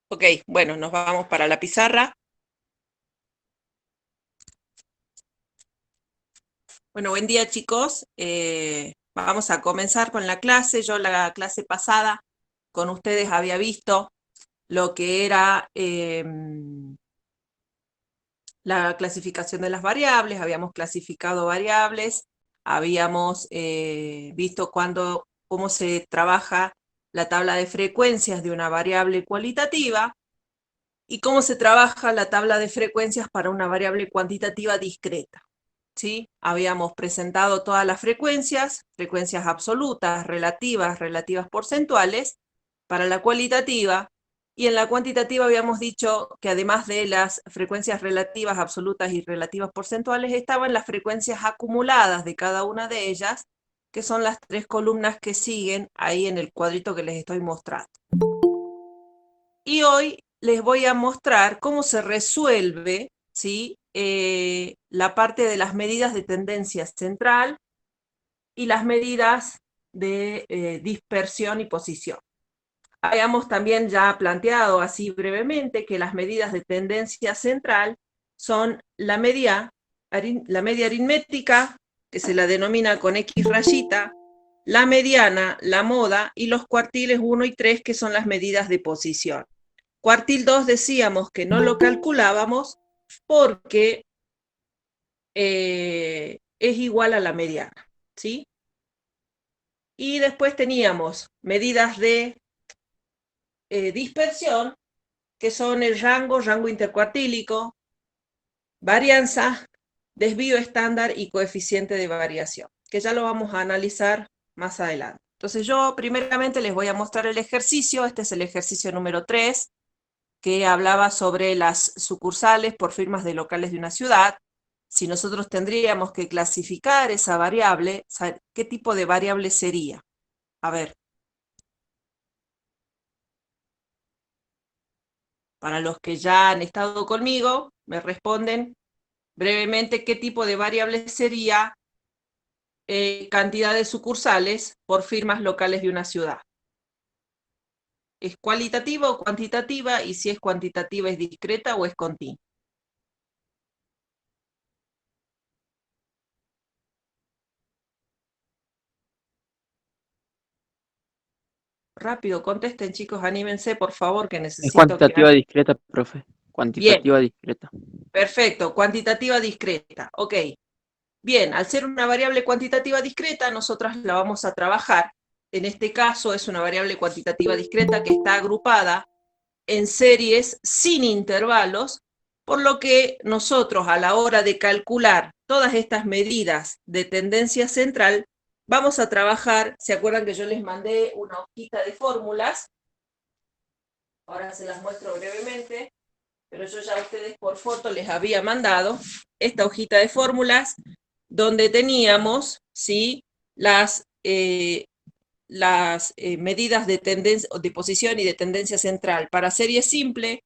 Ok, bueno, nos vamos para la pizarra. Bueno, buen día chicos. Vamos a comenzar con la clase. Yo la clase pasada con ustedes había visto lo que era la clasificación de las variables, habíamos clasificado variables, habíamos visto cómo se trabaja la tabla de frecuencias de una variable cualitativa y cómo se trabaja la tabla de frecuencias para una variable cuantitativa discreta. ¿Sí? Habíamos presentado todas las frecuencias, frecuencias absolutas, relativas, relativas porcentuales, para la cualitativa, y en la cuantitativa habíamos dicho que además de las frecuencias relativas, absolutas y relativas porcentuales, estaban las frecuencias acumuladas de cada una de ellas, que son las tres columnas que siguen ahí en el cuadrito que les estoy mostrando. Y hoy les voy a mostrar cómo se resuelve, ¿sí? La parte de las medidas de tendencia central y las medidas de dispersión y posición. Habíamos también ya planteado así brevemente que las medidas de tendencia central son la media aritmética, que se la denomina con X rayita, la mediana, la moda, y los cuartiles 1 y 3, que son las medidas de posición. Cuartil 2 decíamos que no lo calculábamos porque es igual a la mediana, ¿sí? Y después teníamos medidas de dispersión, que son el rango intercuartílico, varianza, desvío estándar y coeficiente de variación, que ya lo vamos a analizar más adelante. Entonces yo primeramente les voy a mostrar el ejercicio. Este es el ejercicio número 3, que hablaba sobre las sucursales por firmas de locales de una ciudad. Si nosotros tendríamos que clasificar esa variable, ¿qué tipo de variable sería? A ver, para los que ya han estado conmigo, me responden brevemente qué tipo de variable sería cantidad de sucursales por firmas locales de una ciudad. ¿Es cualitativa o cuantitativa? Y si es cuantitativa, ¿es discreta o es continua? Rápido, contesten chicos, anímense por favor, que Es necesito que cuantitativa hagan. discreta, profe. Bien, Cuantitativa discreta. perfecto, cuantitativa discreta. Ok, bien, al ser una variable cuantitativa discreta, nosotras la vamos a trabajar. En este caso es una variable cuantitativa discreta que está agrupada en series sin intervalos, por lo que nosotros a la hora de calcular todas estas medidas de tendencia central, vamos a trabajar, ¿se acuerdan que yo les mandé una hojita de fórmulas? Ahora se las muestro brevemente, pero yo ya a ustedes por foto les había mandado esta hojita de fórmulas donde teníamos, ¿sí?, las medidas de tendencia, de posición y de tendencia central para serie simple,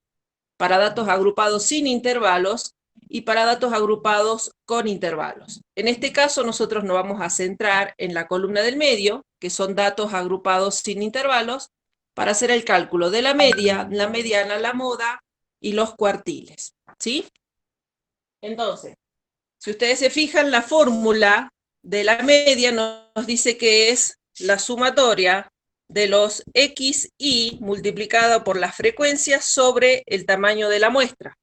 para datos agrupados sin intervalos y para datos agrupados con intervalos. En este caso nosotros nos vamos a centrar en la columna del medio, que son datos agrupados sin intervalos, para hacer el cálculo de la media, la mediana, la moda y los cuartiles, ¿sí? Entonces, si ustedes se fijan, la fórmula de la media nos dice que es la sumatoria de los xi multiplicado por las frecuencias sobre el tamaño de la muestra.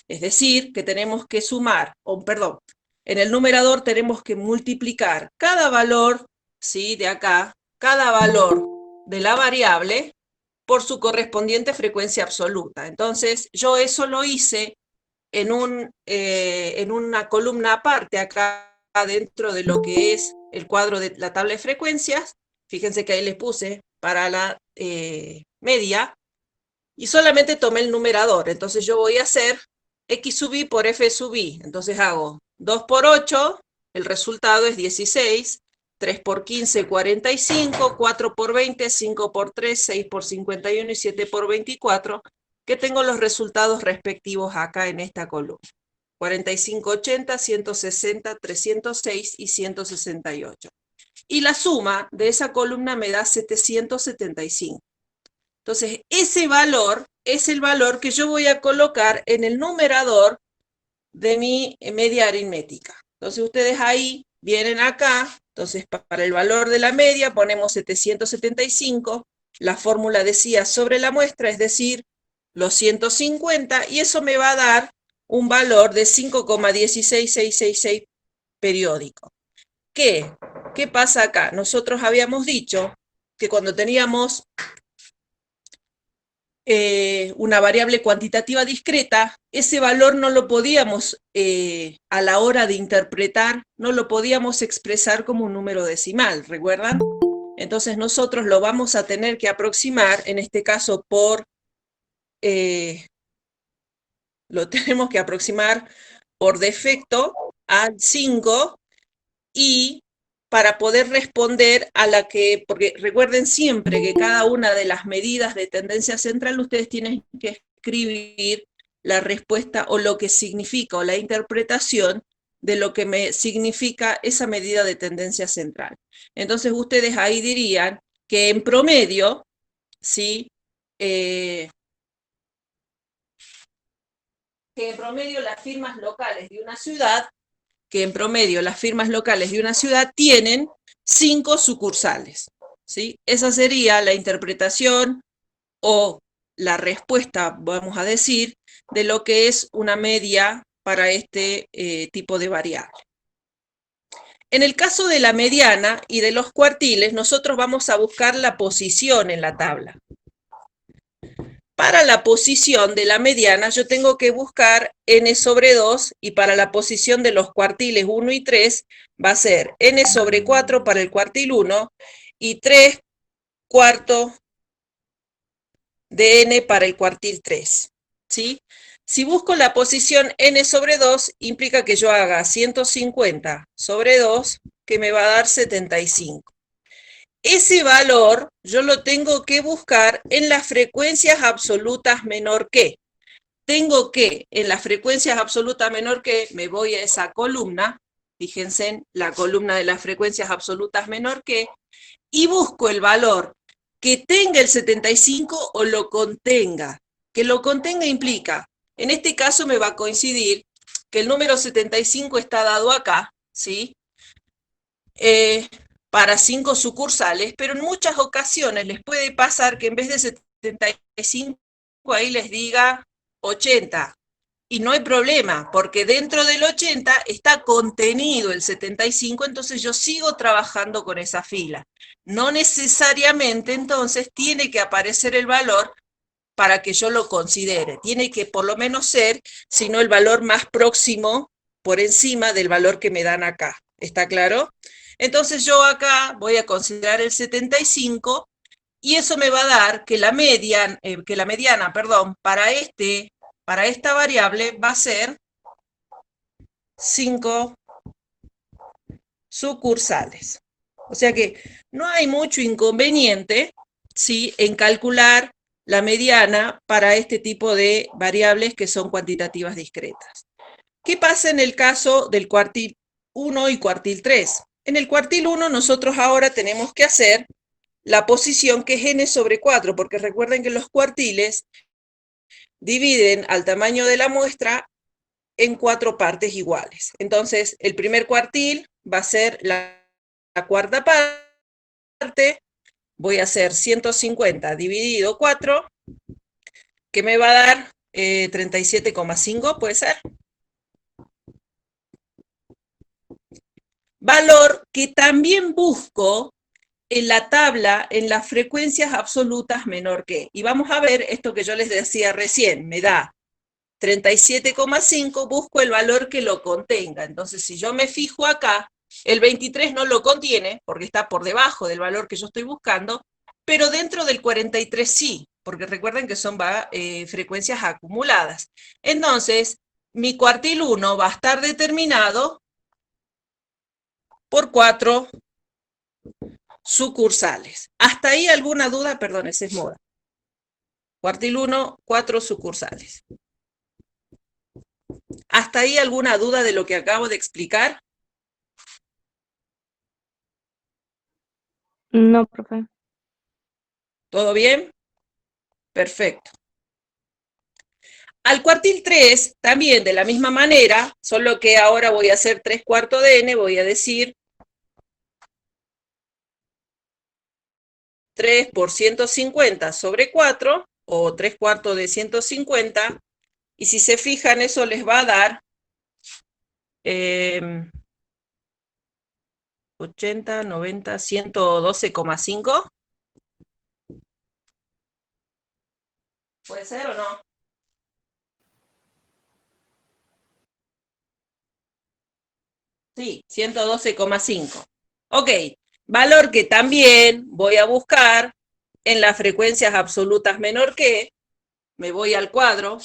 Es decir, que tenemos que sumar, perdón, en el numerador tenemos que multiplicar cada valor, ¿sí?, de acá, cada valor de la variable por su correspondiente frecuencia absoluta. Entonces, yo eso lo hice en una columna aparte acá dentro de lo que es el cuadro de la tabla de frecuencias. Fíjense que ahí les puse para la media, y solamente tomé el numerador. Entonces yo voy a hacer x sub i por f sub i. Entonces hago 2 por 8, el resultado es 16, 3 por 15, 45, 4 por 20, 5 por 3, 6 por 51 y 7 por 24, que tengo los resultados respectivos acá en esta columna. 45, 80, 160, 306 y 168. Y la suma de esa columna me da 775. Entonces, ese valor es el valor que yo voy a colocar en el numerador de mi media aritmética. Entonces ustedes ahí vienen acá, entonces para el valor de la media ponemos 775, la fórmula decía sobre la muestra, es decir, los 150, y eso me va a dar un valor de 5,16666 periódico. ¿Qué pasa acá? Nosotros habíamos dicho que cuando teníamos una variable cuantitativa discreta, ese valor no lo podíamos, a la hora de interpretar, no lo podíamos expresar como un número decimal, ¿recuerdan? Entonces nosotros lo vamos a tener que aproximar, en este caso lo tenemos que aproximar por defecto al 5, y para poder responder a la que, porque recuerden siempre que cada una de las medidas de tendencia central ustedes tienen que escribir la respuesta o lo que significa o la interpretación de lo que me significa esa medida de tendencia central. Entonces ustedes ahí dirían que en promedio, ¿sí? Que en promedio las firmas locales de una ciudad tienen 5 sucursales, ¿sí? Esa sería la interpretación o la respuesta, vamos a decir, de lo que es una media para este tipo de variable. En el caso de la mediana y de los cuartiles, nosotros vamos a buscar la posición en la tabla. Para la posición de la mediana yo tengo que buscar n sobre 2, y para la posición de los cuartiles 1 y 3 va a ser n sobre 4 para el cuartil 1 y 3 cuartos de n para el cuartil 3, ¿sí? Si busco la posición n sobre 2, implica que yo haga 150 sobre 2, que me va a dar 75. Ese valor yo lo tengo que buscar en las frecuencias absolutas menor que. Tengo que, en las frecuencias absolutas menor que, me voy a esa columna, fíjense en la columna de las frecuencias absolutas menor que, y busco el valor que tenga el 75 o lo contenga. Que lo contenga implica, en este caso me va a coincidir que el número 75 está dado acá, ¿sí? Para 5 sucursales, pero en muchas ocasiones les puede pasar que en vez de 75 ahí les diga 80. Y no hay problema, porque dentro del 80 está contenido el 75, entonces yo sigo trabajando con esa fila. No necesariamente entonces tiene que aparecer el valor para que yo lo considere. Tiene que por lo menos ser, sino el valor más próximo por encima del valor que me dan acá. ¿Está claro? Entonces yo acá voy a considerar el 75, y eso me va a dar que la mediana, perdón, para esta variable va a ser 5 sucursales. O sea que no hay mucho inconveniente, ¿sí?, en calcular la mediana para este tipo de variables que son cuantitativas discretas. ¿Qué pasa en el caso del cuartil 1 y cuartil 3? En el cuartil 1 nosotros ahora tenemos que hacer la posición que es n sobre 4, porque recuerden que los cuartiles dividen al tamaño de la muestra en 4 partes iguales. Entonces, el primer cuartil va a ser la cuarta parte, voy a hacer 150 dividido 4, que me va a dar 37,5, ¿puede ser? Valor que también busco en la tabla en las frecuencias absolutas menor que. Y vamos a ver esto que yo les decía recién, me da 37,5, busco el valor que lo contenga. Entonces, si yo me fijo acá, el 23 no lo contiene, porque está por debajo del valor que yo estoy buscando, pero dentro del 43 sí, porque recuerden que son frecuencias acumuladas. Entonces, mi cuartil 1 va a estar determinado por 4 sucursales. ¿Hasta ahí alguna duda? Perdón, ese es moda. Cuartil 1, 4 sucursales. ¿Hasta ahí alguna duda de lo que acabo de explicar? No, profe. ¿Todo bien? Perfecto. Al cuartil 3, también de la misma manera, solo que ahora voy a hacer 3/4 de n, voy a decir 3 por 150 sobre 4, o 3/4 de 150, y si se fijan, eso les va a dar 80, 90, 112,5. ¿Puede ser o no? Sí, 112,5. Ok, valor que también voy a buscar en las frecuencias absolutas menor que, me voy al cuadro,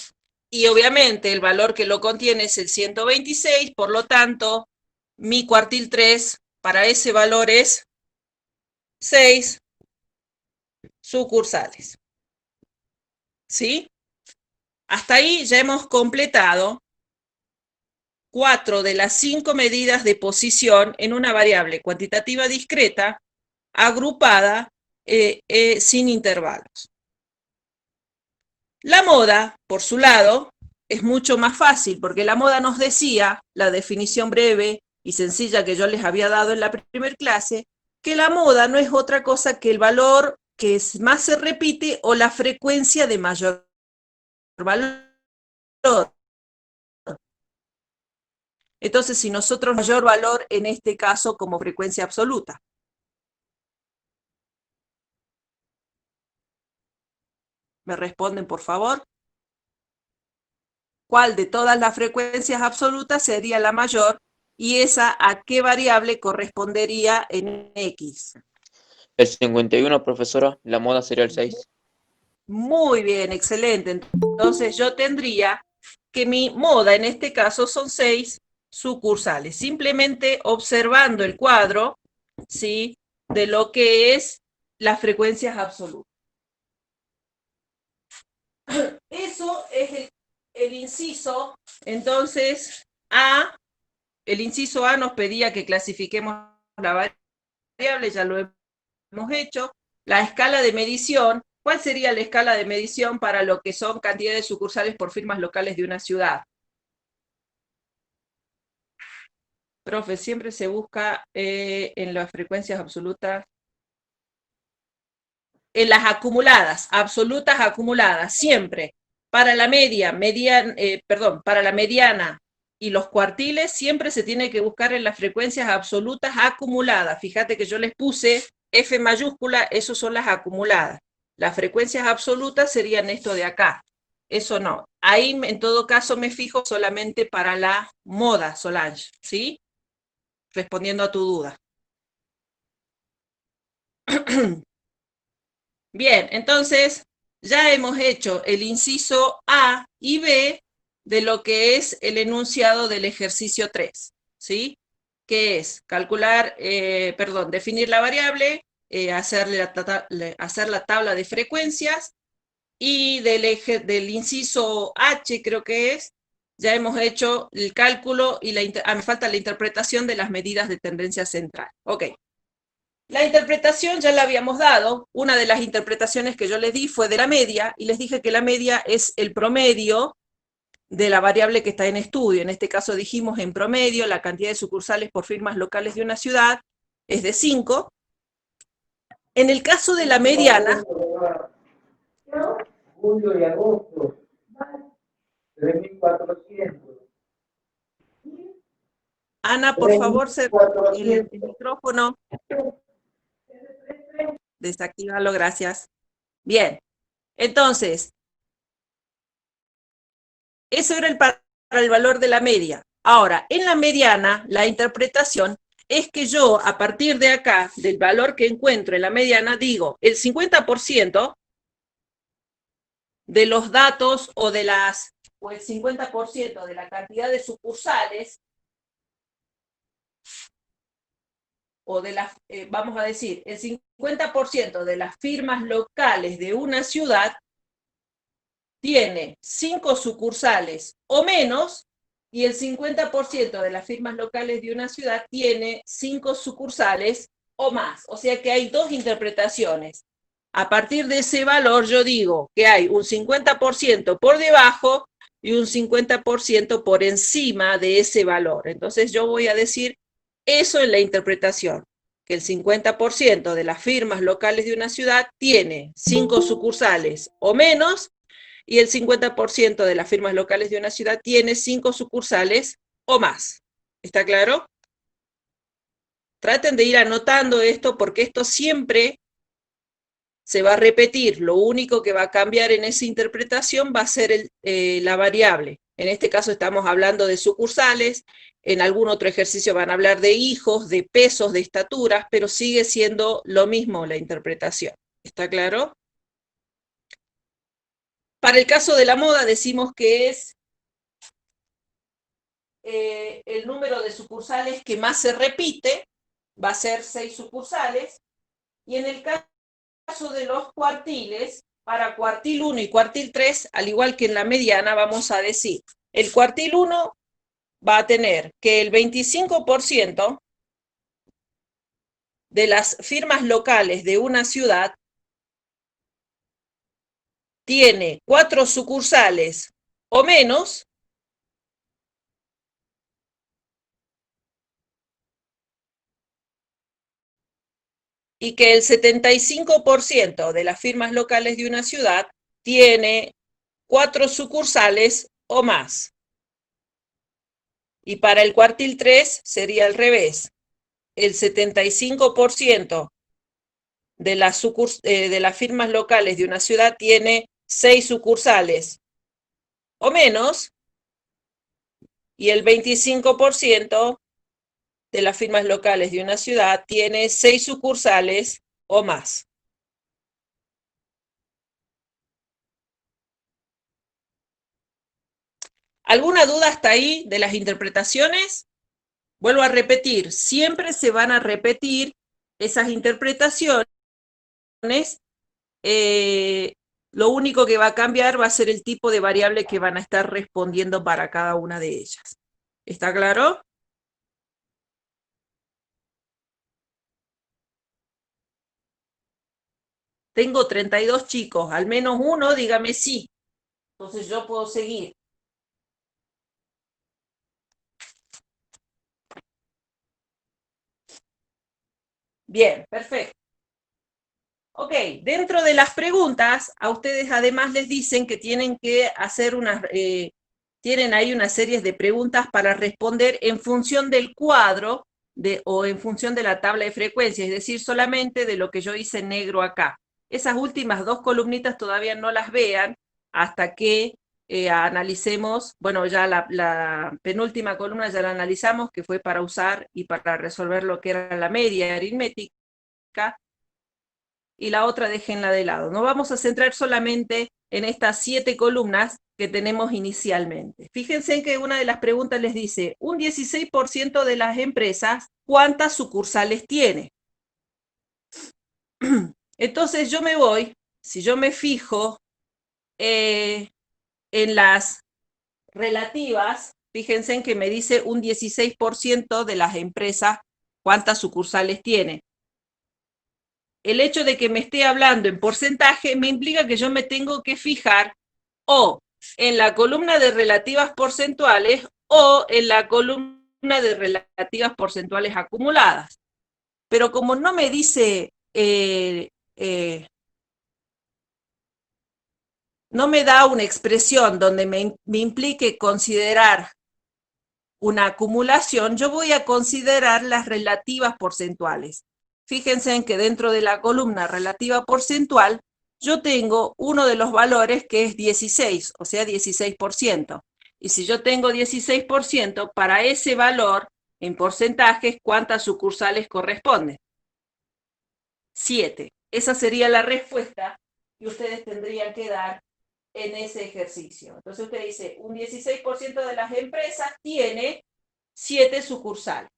y obviamente el valor que lo contiene es el 126, por lo tanto, mi cuartil 3 para ese valor es 6 sucursales. ¿Sí? Hasta ahí ya hemos completado 4 de las 5 medidas de posición en una variable cuantitativa discreta agrupada sin intervalos. La moda, por su lado, es mucho más fácil, porque la moda nos decía, la definición breve y sencilla que yo les había dado en la primera clase, que la moda no es otra cosa que el valor que más se repite o la frecuencia de mayor valor. Entonces, si nosotros mayor valor en este caso como frecuencia absoluta. ¿Me responden, por favor? ¿Cuál de todas las frecuencias absolutas sería la mayor y esa a qué variable correspondería en X? El 51, profesora, la moda sería el 6. Muy bien, excelente. Entonces yo tendría que mi moda en este caso son 6 sucursales. Simplemente observando el cuadro, ¿sí?, de lo que es las frecuencias absolutas. Eso es el inciso. Entonces, el inciso A nos pedía que clasifiquemos la variable, ya lo hemos hecho. La escala de medición, ¿cuál sería la escala de medición para lo que son cantidades de sucursales por firmas locales de una ciudad? Profe, siempre se busca en las frecuencias absolutas, en las acumuladas, absolutas acumuladas, siempre. Para la para la mediana y los cuartiles siempre se tiene que buscar en las frecuencias absolutas acumuladas. Fíjate que yo les puse F mayúscula, eso son las acumuladas. Las frecuencias absolutas serían esto de acá. Eso no. Ahí en todo caso me fijo solamente para la moda, Solange, ¿sí? Respondiendo a tu duda. Bien, entonces ya hemos hecho el inciso A y B de lo que es el enunciado del ejercicio 3, ¿sí? Que es definir la variable, hacer la tabla de frecuencias, y del inciso H, creo que es, ya hemos hecho el cálculo y me falta la interpretación de las medidas de tendencia central. Ok. La interpretación ya la habíamos dado. Una de las interpretaciones que yo les di fue de la media, y les dije que la media es el promedio de la variable que está en estudio. En este caso dijimos en promedio la cantidad de sucursales por firmas locales de una ciudad es de 5. En el caso de la mediana, julio y agosto, 3.400. Ana, por favor, el micrófono, desactívalo, gracias. Bien, entonces, eso era para el valor de la media. Ahora, en la mediana, la interpretación es que yo, a partir de acá, del valor que encuentro en la mediana, digo, el 50% de los datos o el 50% de la cantidad de sucursales, o de las, vamos a decir, el 50% de las firmas locales de una ciudad tiene 5 sucursales o menos, y el 50% de las firmas locales de una ciudad tiene 5 sucursales o más. O sea que hay dos interpretaciones. A partir de ese valor yo digo que hay un 50% por debajo y un 50% por encima de ese valor. Entonces yo voy a decir eso en la interpretación, que el 50% de las firmas locales de una ciudad tiene 5 sucursales o menos, y el 50% de las firmas locales de una ciudad tiene 5 sucursales o más. ¿Está claro? Traten de ir anotando esto porque esto siempre se va a repetir. Lo único que va a cambiar en esa interpretación va a ser la variable. En este caso estamos hablando de sucursales, en algún otro ejercicio van a hablar de hijos, de pesos, de estaturas, pero sigue siendo lo mismo la interpretación. ¿Está claro? Para el caso de la moda decimos que es el número de sucursales que más se repite, va a ser 6 sucursales, y en el caso de los cuartiles, para cuartil 1 y cuartil 3, al igual que en la mediana, vamos a decir, el cuartil 1 va a tener que el 25% de las firmas locales de una ciudad tiene 4 sucursales o menos, y que el 75% de las firmas locales de una ciudad tiene 4 sucursales o más. Y para el cuartil 3 sería al revés. El 75% de las firmas locales de una ciudad tiene 6 sucursales o menos, y el 25% de las firmas locales de una ciudad tiene 6 sucursales o más. ¿Alguna duda hasta ahí de las interpretaciones? Vuelvo a repetir, siempre se van a repetir esas interpretaciones. Lo único que va a cambiar va a ser el tipo de variable que van a estar respondiendo para cada una de ellas. ¿Está claro? Tengo 32 chicos, al menos uno dígame sí. Entonces yo puedo seguir. Bien, perfecto. Ok, dentro de las preguntas, a ustedes además les dicen que tienen que hacer tienen ahí una serie de preguntas para responder en función del cuadro o en función de la tabla de frecuencia, es decir, solamente de lo que yo hice en negro acá. Esas últimas 2 columnitas todavía no las vean hasta que analicemos, bueno, ya la penúltima columna ya la analizamos, que fue para usar y para resolver lo que era la media aritmética, y la otra déjenla de lado. Nos vamos a centrar solamente en estas 7 columnas que tenemos inicialmente. Fíjense que una de las preguntas les dice, un 16% de las empresas, ¿cuántas sucursales tiene? Entonces yo me voy, si yo me fijo en las relativas, fíjense que me dice un 16% de las empresas, ¿cuántas sucursales tiene? El hecho de que me esté hablando en porcentaje me implica que yo me tengo que fijar o en la columna de relativas porcentuales o en la columna de relativas porcentuales acumuladas. Pero como no me dice, no me da una expresión donde me implique considerar una acumulación, yo voy a considerar las relativas porcentuales. Fíjense en que dentro de la columna relativa porcentual, yo tengo uno de los valores que es 16, o sea, 16%. Y si yo tengo 16%, para ese valor, en porcentajes, ¿cuántas sucursales corresponden? 7. Esa sería la respuesta que ustedes tendrían que dar en ese ejercicio. Entonces usted dice, un 16% de las empresas tiene 7 sucursales.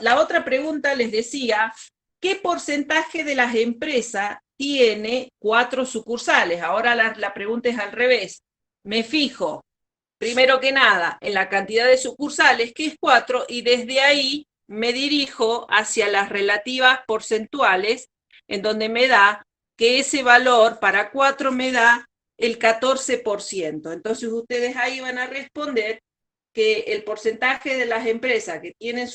La otra pregunta les decía, ¿qué porcentaje de las empresas tiene 4 sucursales? Ahora la pregunta es al revés. Me fijo, primero que nada, en la cantidad de sucursales, que es 4, y desde ahí me dirijo hacia las relativas porcentuales, en donde me da que ese valor para 4 me da el 14%. Entonces ustedes ahí van a responder que el porcentaje de las empresas que tienen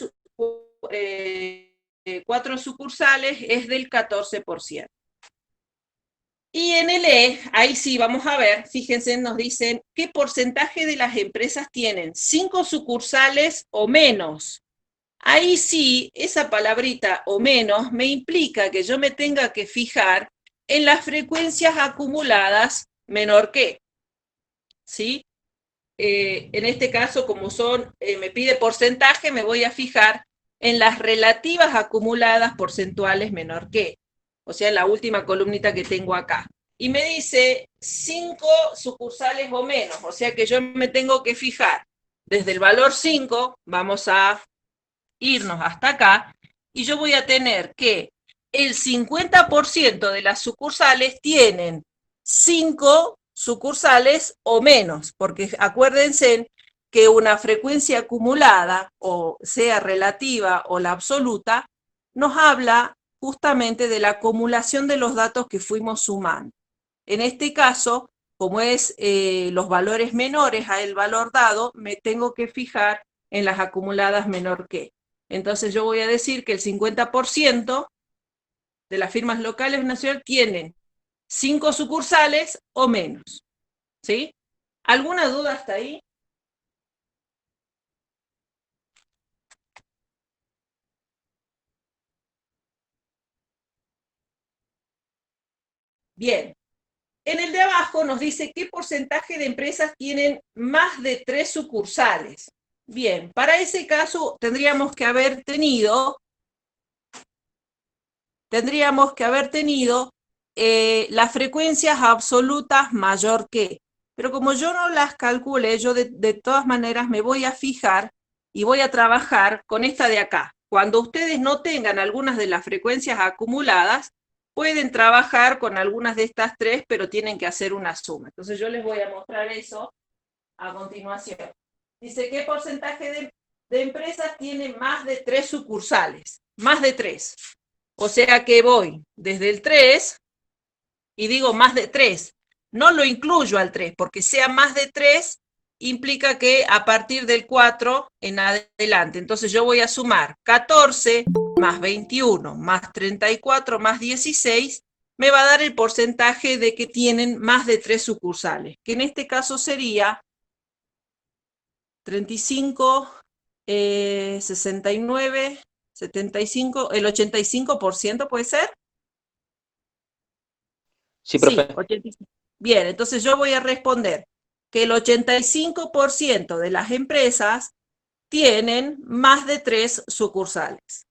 4 sucursales es del 14%. Y en el E, ahí sí vamos a ver, fíjense, nos dicen qué porcentaje de las empresas tienen 5 sucursales o menos. Ahí sí, esa palabrita o menos me implica que yo me tenga que fijar en las frecuencias acumuladas menor que, ¿sí? En este caso, como me pide porcentaje, me voy a fijar en las relativas acumuladas porcentuales menor que, o sea, en la última columnita que tengo acá. Y me dice 5 sucursales o menos, o sea que yo me tengo que fijar desde el valor 5, vamos a irnos hasta acá, y yo voy a tener que el 50% de las sucursales tienen 5 sucursales o menos, porque acuérdense que una frecuencia acumulada, o sea relativa o la absoluta, nos habla justamente de la acumulación de los datos que fuimos sumando. En este caso, como es los valores menores a el valor dado, me tengo que fijar en las acumuladas menor que. Entonces yo voy a decir que el 50% de las firmas locales nacionales tienen 5 sucursales o menos. ¿Sí? ¿Alguna duda hasta ahí? Bien. En el de abajo nos dice qué porcentaje de empresas tienen más de 3 sucursales. Bien, para ese caso tendríamos que haber tenido las frecuencias absolutas mayor que. Pero como yo no las calculé, yo de todas maneras me voy a fijar y voy a trabajar con esta de acá. Cuando ustedes no tengan algunas de las frecuencias acumuladas, pueden trabajar con algunas de estas tres, pero tienen que hacer una suma. Entonces yo les voy a mostrar eso a continuación. Dice, ¿qué porcentaje de empresas tienen más de 3 sucursales? Más de 3. O sea que voy desde el 3 y digo más de 3. No lo incluyo al 3, porque sea más de 3 implica que a partir del 4 en adelante. Entonces yo voy a sumar 14 más 21 más 34 más 16, me va a dar el porcentaje de que tienen más de 3 sucursales, que en este caso sería 35, 69, 75, el 85%, ¿puede ser? Sí, Sí, profe. 85. Bien, entonces yo voy a responder que el 85% de las empresas tienen más de 3 sucursales.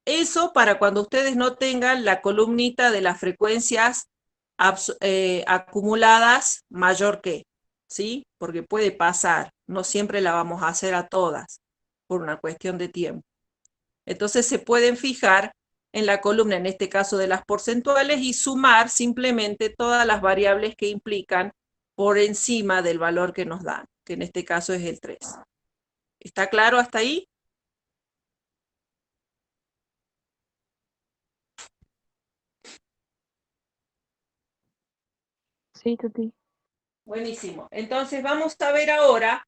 Eso para cuando ustedes no tengan la columnita de las frecuencias acumuladas mayor que, ¿sí? Porque puede pasar, no siempre la vamos a hacer a todas por una cuestión de tiempo. Entonces se pueden fijar en la columna, en este caso de las porcentuales, y sumar simplemente todas las variables que implican por encima del valor que nos dan, que en este caso es el 3. ¿Está claro hasta ahí? Sí, Tuti. Buenísimo. Entonces vamos a ver ahora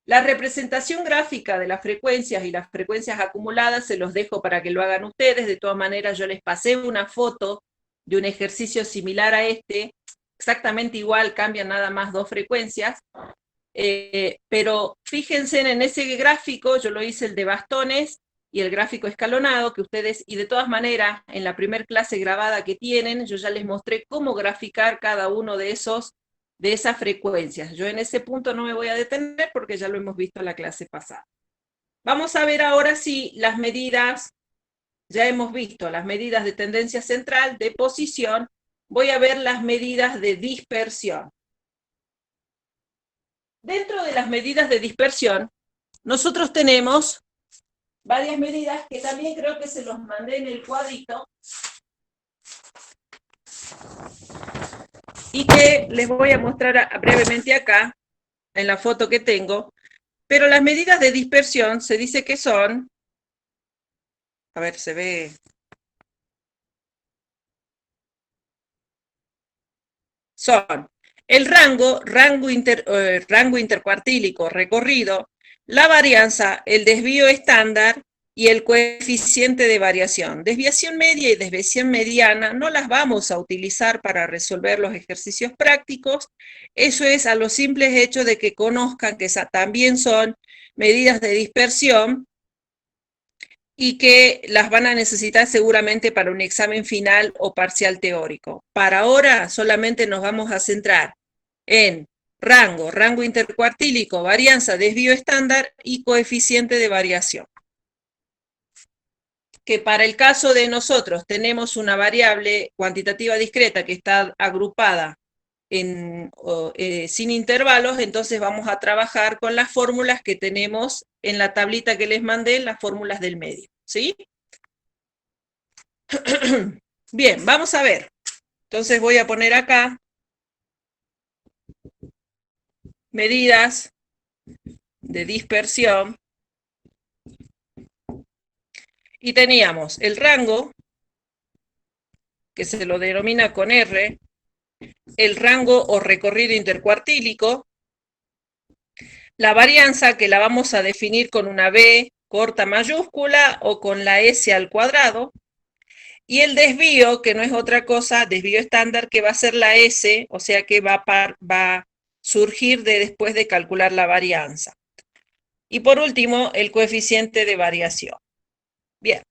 la representación gráfica de las frecuencias y las frecuencias acumuladas. Se los dejo para que lo hagan ustedes. De todas maneras, yo les pasé una foto de un ejercicio similar a este, exactamente igual, cambian nada más 2 frecuencias. Pero fíjense en ese gráfico, yo lo hice el de bastones y el gráfico escalonado, que ustedes, y de todas maneras, en la primer clase grabada que tienen, yo ya les mostré cómo graficar cada uno de esas frecuencias. Yo en ese punto no me voy a detener porque ya lo hemos visto en la clase pasada. Vamos a ver ahora si las medidas, ya hemos visto las medidas de tendencia central, de posición, voy a ver las medidas de dispersión. Dentro de las medidas de dispersión, nosotros tenemos varias medidas que también creo que se los mandé en el cuadrito y que les voy a mostrar brevemente acá, en la foto que tengo. Pero las medidas de dispersión se dice que son A ver, se ve. Son el rango intercuartílico recorrido, la varianza, el desvío estándar y el coeficiente de variación. Desviación media y desviación mediana no las vamos a utilizar para resolver los ejercicios prácticos. Eso es a los simples hechos de que conozcan que también son medidas de dispersión y que las van a necesitar seguramente para un examen final o parcial teórico. Para ahora solamente nos vamos a centrar en rango intercuartílico, varianza, desvío estándar y coeficiente de variación. Que para el caso de nosotros tenemos una variable cuantitativa discreta que está agrupada sin intervalos, entonces vamos a trabajar con las fórmulas que tenemos en la tablita que les mandé, las fórmulas del medio, ¿sí? Bien, vamos a ver. Entonces voy a poner acá medidas de dispersión. Y teníamos el rango, que se lo denomina con R, el rango o recorrido intercuartílico, la varianza, que la vamos a definir con una B corta mayúscula o con la S al cuadrado, y el desvío, que no es otra cosa, desvío estándar, que va a ser la S, o sea que va a surgir después de calcular la varianza. Y por último, el coeficiente de variación. Bien.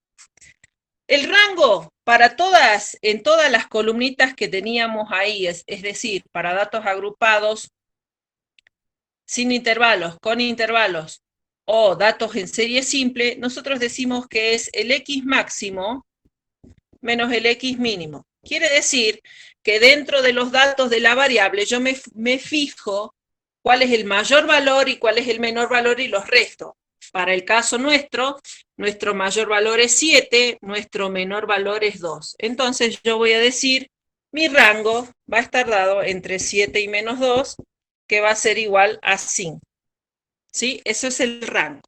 El rango en todas las columnitas que teníamos ahí, es decir, para datos agrupados, sin intervalos, con intervalos o datos en serie simple, nosotros decimos que es el X máximo menos el X mínimo. Quiere decir que dentro de los datos de la variable yo me fijo cuál es el mayor valor y cuál es el menor valor y los resto. Para el caso nuestro mayor valor es 7, nuestro menor valor es 2. Entonces yo voy a decir, mi rango va a estar dado entre 7 y menos 2, que va a ser igual a 5. ¿Sí? Eso es el rango.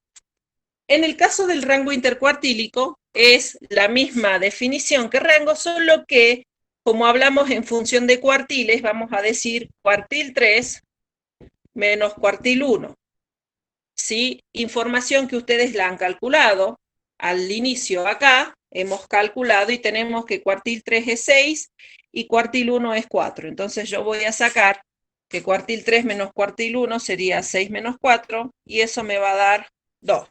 En el caso del rango intercuartílico, es la misma definición que rango, solo que, como hablamos en función de cuartiles, vamos a decir cuartil 3 menos cuartil 1. ¿Sí? Información que ustedes la han calculado al inicio acá, hemos calculado y tenemos que cuartil 3 es 6 y cuartil 1 es 4. Entonces yo voy a sacar que cuartil 3 menos cuartil 1 sería 6 menos 4 y eso me va a dar 2.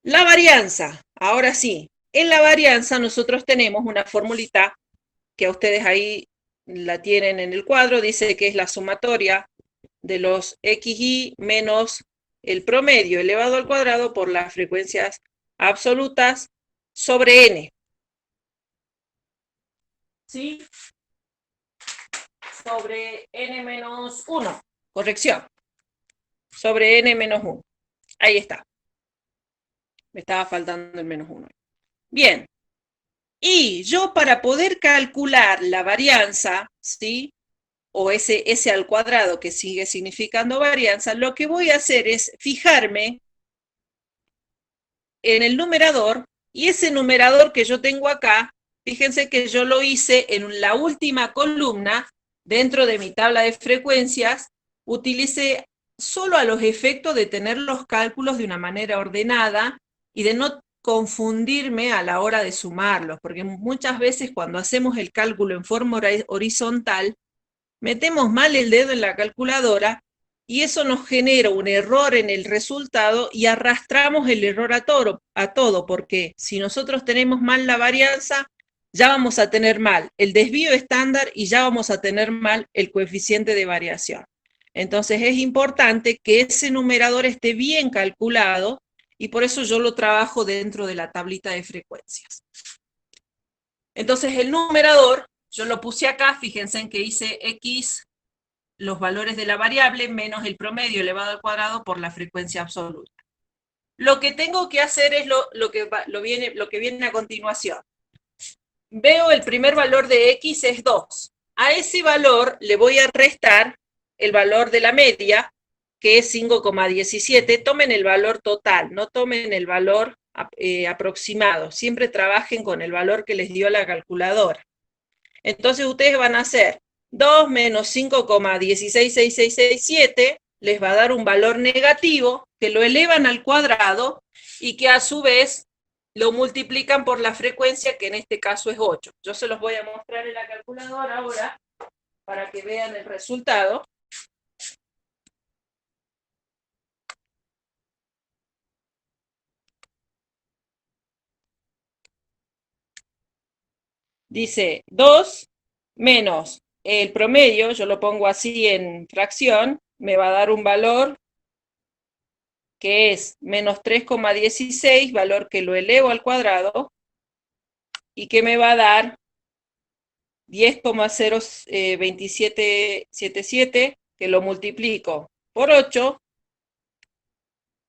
La varianza, ahora sí, en la varianza nosotros tenemos una formulita que ustedes ahí la tienen en el cuadro, dice que es la sumatoria de los xy menos el promedio elevado al cuadrado por las frecuencias absolutas sobre n. ¿Sí? Sobre n menos 1. Corrección. Sobre n menos 1. Ahí está. Me estaba faltando el menos 1. Bien. Y yo para poder calcular la varianza, ¿sí? O ese al cuadrado que sigue significando varianza, lo que voy a hacer es fijarme en el numerador, y ese numerador que yo tengo acá, fíjense que yo lo hice en la última columna, dentro de mi tabla de frecuencias, utilicé solo a los efectos de tener los cálculos de una manera ordenada y de no confundirme a la hora de sumarlos, porque muchas veces cuando hacemos el cálculo en forma horizontal, metemos mal el dedo en la calculadora y eso nos genera un error en el resultado y arrastramos el error a todo, porque si nosotros tenemos mal la varianza, ya vamos a tener mal el desvío estándar y ya vamos a tener mal el coeficiente de variación. Entonces es importante que ese numerador esté bien calculado y por eso yo lo trabajo dentro de la tablita de frecuencias. Entonces el numerador, yo lo puse acá, fíjense en que hice x, los valores de la variable, menos el promedio elevado al cuadrado por la frecuencia absoluta. Lo que tengo que hacer es lo que viene a continuación. Veo el primer valor de x es 2. A ese valor le voy a restar el valor de la media, que es 5,17. Tomen el valor total, no tomen el valor aproximado. Siempre trabajen con el valor que les dio la calculadora. Entonces ustedes van a hacer 2 menos 5,166667, les va a dar un valor negativo, que lo elevan al cuadrado y que a su vez lo multiplican por la frecuencia, que en este caso es 8. Yo se los voy a mostrar en la calculadora ahora para que vean el resultado. Dice 2 menos el promedio, yo lo pongo así en fracción, me va a dar un valor que es menos 3,16, valor que lo elevo al cuadrado, y que me va a dar 10,02777, que lo multiplico por 8,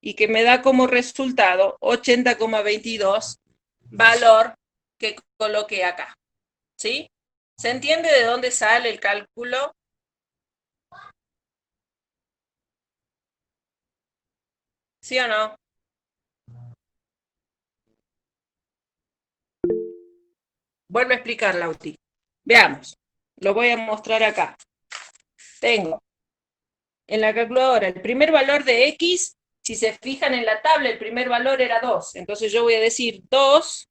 y que me da como resultado 80,22, valor que coloqué acá. ¿Sí? ¿Se entiende de dónde sale el cálculo? ¿Sí o no? Vuelvo a explicar, Lauti. Veamos. Lo voy a mostrar acá. Tengo en la calculadora el primer valor de X. Si se fijan en la tabla, el primer valor era 2. Entonces yo voy a decir 2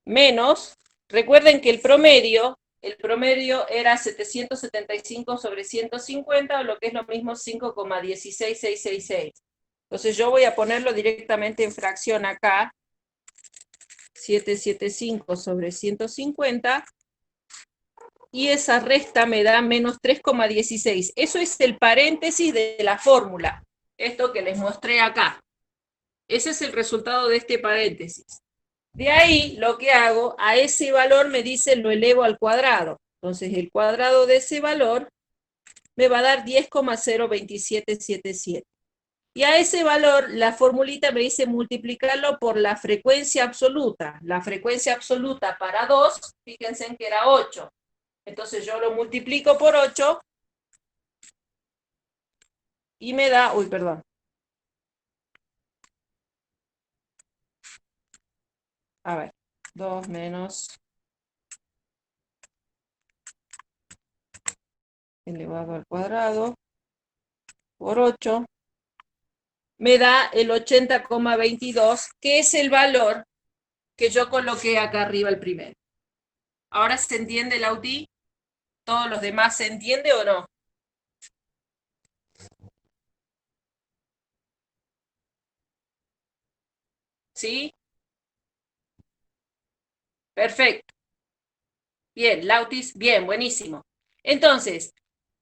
menos, recuerden que el promedio era 775 sobre 150, o lo que es lo mismo 5,16666. Entonces yo voy a ponerlo directamente en fracción acá, 775 sobre 150, y esa resta me da menos 3,16. Eso es el paréntesis de la fórmula, esto que les mostré acá. Ese es el resultado de este paréntesis. De ahí, lo que hago, a ese valor me dice lo elevo al cuadrado. Entonces, el cuadrado de ese valor me va a dar 10,02777. Y a ese valor, la formulita me dice multiplicarlo por la frecuencia absoluta. La frecuencia absoluta para 2, fíjense en que era 8. Entonces yo lo multiplico por 8 y me da, uy, perdón. A ver, 2 menos elevado al cuadrado por 8. Me da el 80,22, que es el valor que yo coloqué acá arriba el primero. ¿Ahora se entiende, Lauti? ¿Todos los demás se entiende o no? ¿Sí? Perfecto. Bien, Lautis, bien, buenísimo. Entonces,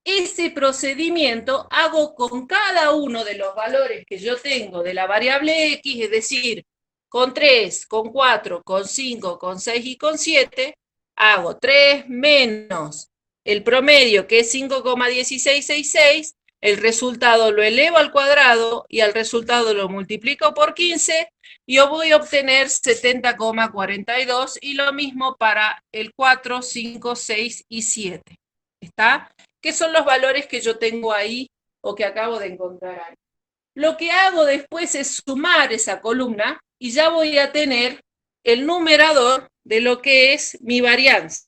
ese procedimiento hago con cada uno de los valores que yo tengo de la variable X, es decir, con 3, con 4, con 5, con 6 y con 7, hago 3 menos el promedio, que es 5,1666, el resultado lo elevo al cuadrado y al resultado lo multiplico por 15, y yo voy a obtener 70,42, y lo mismo para el 4, 5, 6 y 7. ¿Está? ¿Qué son los valores que yo tengo ahí o que acabo de encontrar ahí? Lo que hago después es sumar esa columna y ya voy a tener el numerador de lo que es mi varianza.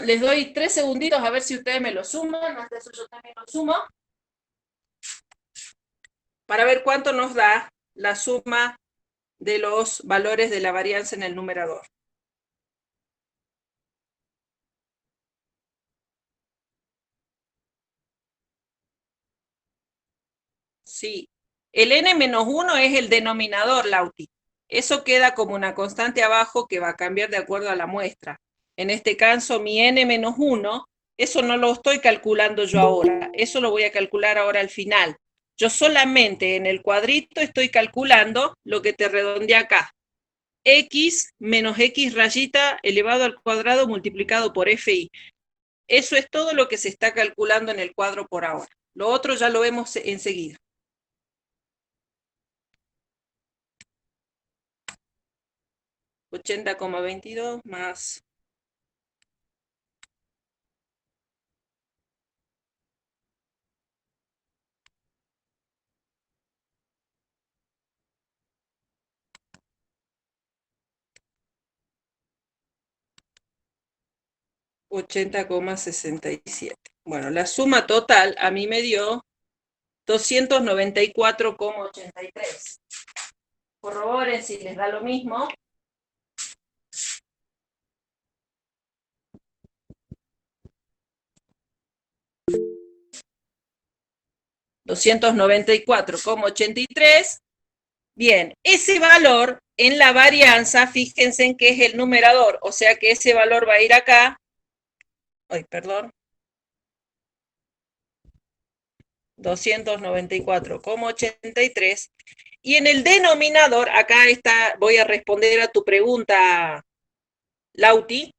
Les doy 3 segunditos a ver si ustedes me lo suman, hasta eso yo también lo sumo, para ver cuánto nos da la suma de los valores de la varianza en el numerador. Sí. El n-1 es el denominador, Lauti. Eso queda como una constante abajo que va a cambiar de acuerdo a la muestra. En este caso, mi n-1, eso no lo estoy calculando yo ahora. Eso lo voy a calcular ahora al final. Yo solamente en el cuadrito estoy calculando lo que te redondeé acá. X menos X rayita elevado al cuadrado multiplicado por FI. Eso es todo lo que se está calculando en el cuadro por ahora. Lo otro ya lo vemos enseguida. 80,22 más 80,67. Bueno, la suma total a mí me dio 294,83. Corroboren si les da lo mismo. $294,83. Bien, ese valor en la varianza, fíjense en que es el numerador, o sea que ese valor va a ir acá. Ay, perdón. 294,83. Y en el denominador, acá está, voy a responder a tu pregunta, Lauti.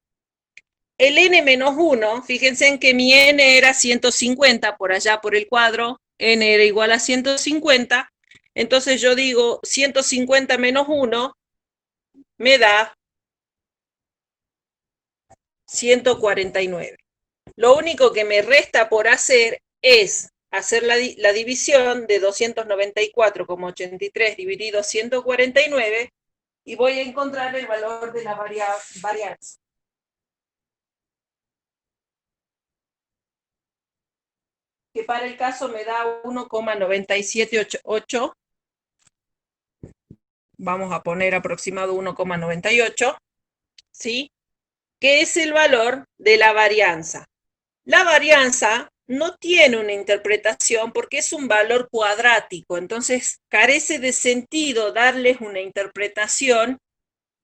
El n-1, fíjense en que mi n era 150, por allá por el cuadro, n era igual a 150, entonces yo digo 150 menos 1 me da 149. Lo único que me resta por hacer es hacer la división de 294,83 dividido 149 y voy a encontrar el valor de la varianza. Que para el caso me da 1,978. Vamos a poner aproximado 1,98, ¿sí? Que es el valor de la varianza. La varianza no tiene una interpretación porque es un valor cuadrático, entonces carece de sentido darles una interpretación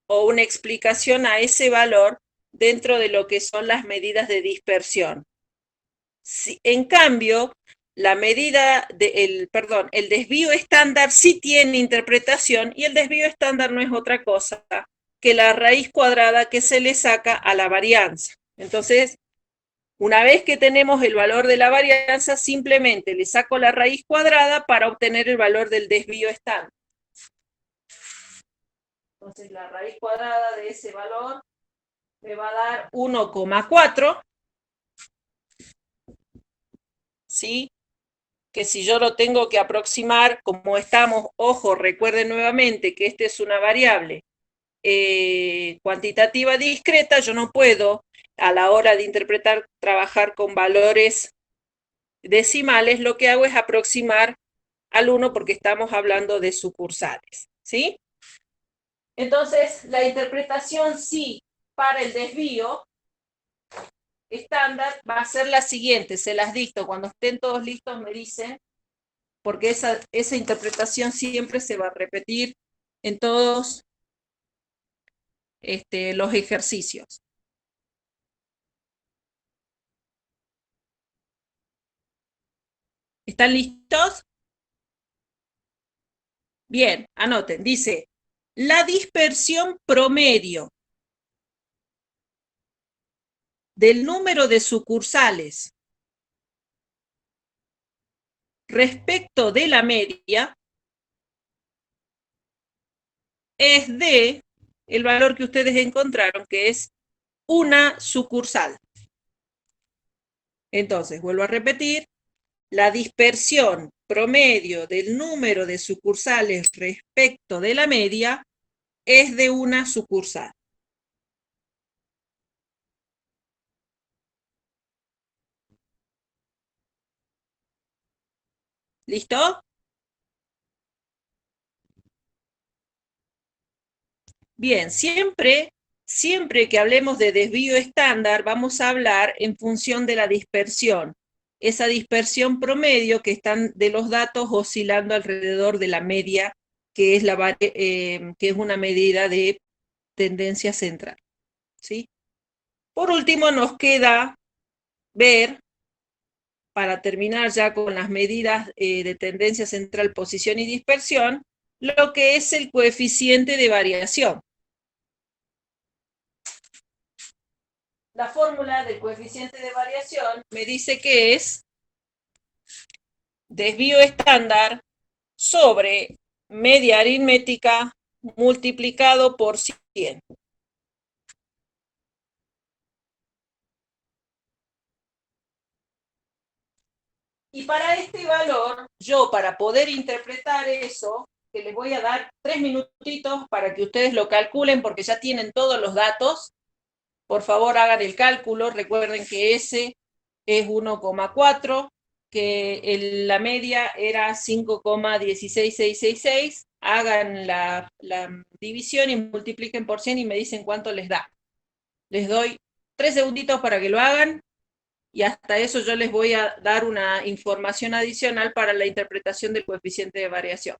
o una explicación a ese valor dentro de lo que son las medidas de dispersión. Si, en cambio, la medida el desvío estándar sí tiene interpretación y el desvío estándar no es otra cosa que la raíz cuadrada que se le saca a la varianza. Entonces, una vez que tenemos el valor de la varianza, simplemente le saco la raíz cuadrada para obtener el valor del desvío estándar. Entonces, la raíz cuadrada de ese valor me va a dar 1,4, ¿sí? Que si yo lo tengo que aproximar, como estamos, ojo, recuerden nuevamente que esta es una variable cuantitativa discreta, yo no puedo a la hora de interpretar, trabajar con valores decimales, lo que hago es aproximar al 1 porque estamos hablando de sucursales, ¿sí? Entonces, la interpretación sí para el desvío estándar va a ser la siguiente, se las dicto, cuando estén todos listos me dicen, porque esa interpretación siempre se va a repetir en todos los ejercicios. ¿Están listos? Bien, anoten, dice, la dispersión promedio del número de sucursales respecto de la media es de el valor que ustedes encontraron, que es una sucursal. Entonces, vuelvo a repetir, la dispersión promedio del número de sucursales respecto de la media es de una sucursal. ¿Listo? Bien, siempre que hablemos de desvío estándar, vamos a hablar en función de la dispersión. Esa dispersión promedio que están de los datos oscilando alrededor de la media, que es, que es una medida de tendencia central, ¿sí? Por último, nos queda ver, para terminar ya con las medidas de tendencia central, posición y dispersión, lo que es el coeficiente de variación. La fórmula del coeficiente de variación me dice que es desvío estándar sobre media aritmética multiplicado por 100. Y para este valor, yo para poder interpretar eso, que les voy a dar 3 minutitos para que ustedes lo calculen porque ya tienen todos los datos, Por favor, hagan el cálculo. Recuerden que S es 1,4, que la media era 5,16666. Hagan la división y multipliquen por 100 y me dicen cuánto les da. Les doy 3 segunditos para que lo hagan y hasta eso yo les voy a dar una información adicional para la interpretación del coeficiente de variación.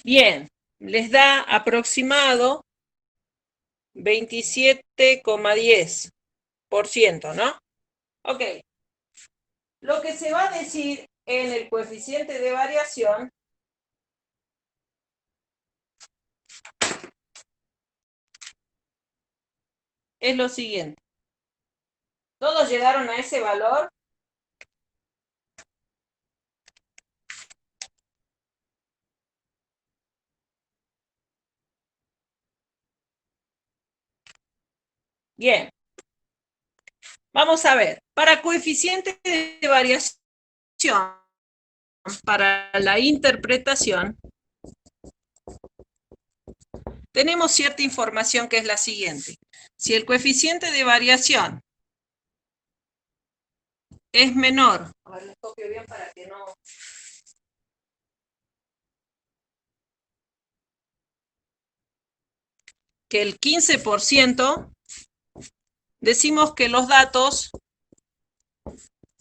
Bien, les da aproximado 27,10%, ¿no? Ok. Lo que se va a decir en el coeficiente de variación es lo siguiente. ¿Todos llegaron a ese valor? Bien. Vamos a ver. Para coeficiente de variación, para la interpretación, tenemos cierta información que es la siguiente. Si el coeficiente de variación es menor, a ver, les copio bien para que no... que el 15%, decimos que los datos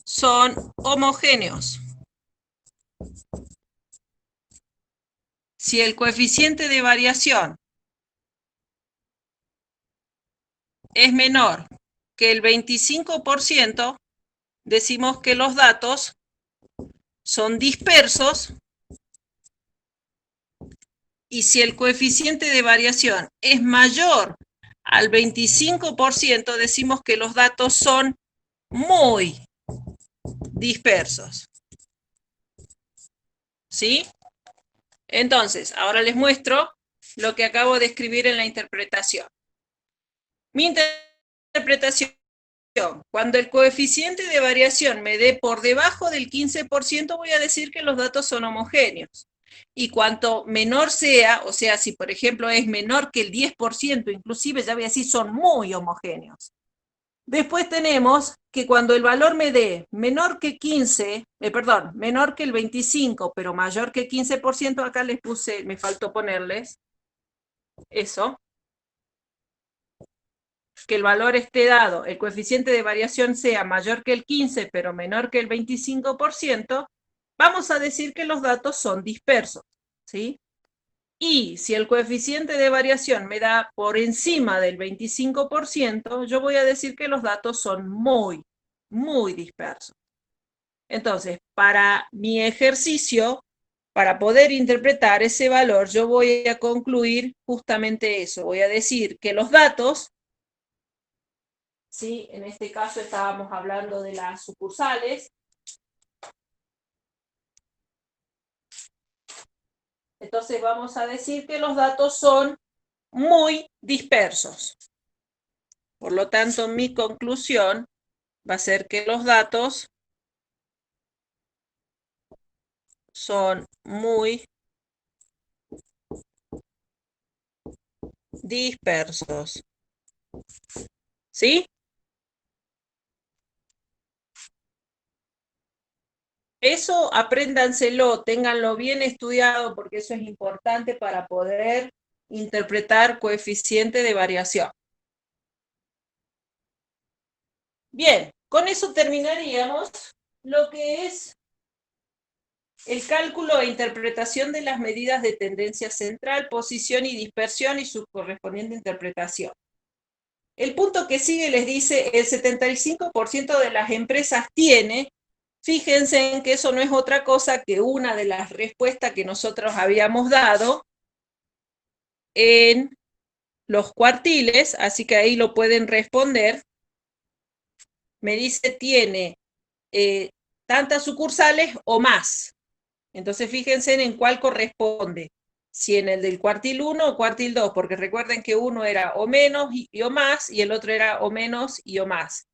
son homogéneos. Si el coeficiente de variación es menor que el 25%, decimos que los datos son dispersos. Y si el coeficiente de variación es mayor al 25%, decimos que los datos son muy dispersos. ¿Sí? Entonces, ahora les muestro lo que acabo de escribir en la interpretación. Mi interpretación, cuando el coeficiente de variación me dé por debajo del 15%, voy a decir que los datos son homogéneos. Y cuanto menor sea, o sea, si por ejemplo es menor que el 10%, inclusive ya voy a decir son muy homogéneos. Después tenemos que cuando el valor me dé menor que 15, menor que el 25, pero mayor que 15%, acá les puse, me faltó ponerles eso, que el valor esté dado, el coeficiente de variación sea mayor que el 15, pero menor que el 25%, vamos a decir que los datos son dispersos, ¿sí? Y si el coeficiente de variación me da por encima del 25%, yo voy a decir que los datos son muy, muy dispersos. Entonces, para mi ejercicio, para poder interpretar ese valor, yo voy a concluir justamente eso. Voy a decir que los datos, ¿sí? En este caso estábamos hablando de las sucursales. Entonces vamos a decir que los datos son muy dispersos. Por lo tanto, mi conclusión va a ser que los datos son muy dispersos. ¿Sí? Eso apréndanselo, ténganlo bien estudiado porque eso es importante para poder interpretar coeficiente de variación. Bien, con eso terminaríamos lo que es el cálculo e interpretación de las medidas de tendencia central, posición y dispersión y su correspondiente interpretación. El punto que sigue les dice, el 75% de las empresas tiene. Fíjense en que eso no es otra cosa que una de las respuestas que nosotros habíamos dado en los cuartiles, así que ahí lo pueden responder. Me dice, tiene tantas sucursales o más. Entonces fíjense en cuál corresponde, si en el del cuartil 1 o cuartil 2, porque recuerden que uno era o menos y o más, y el otro era o menos y o más.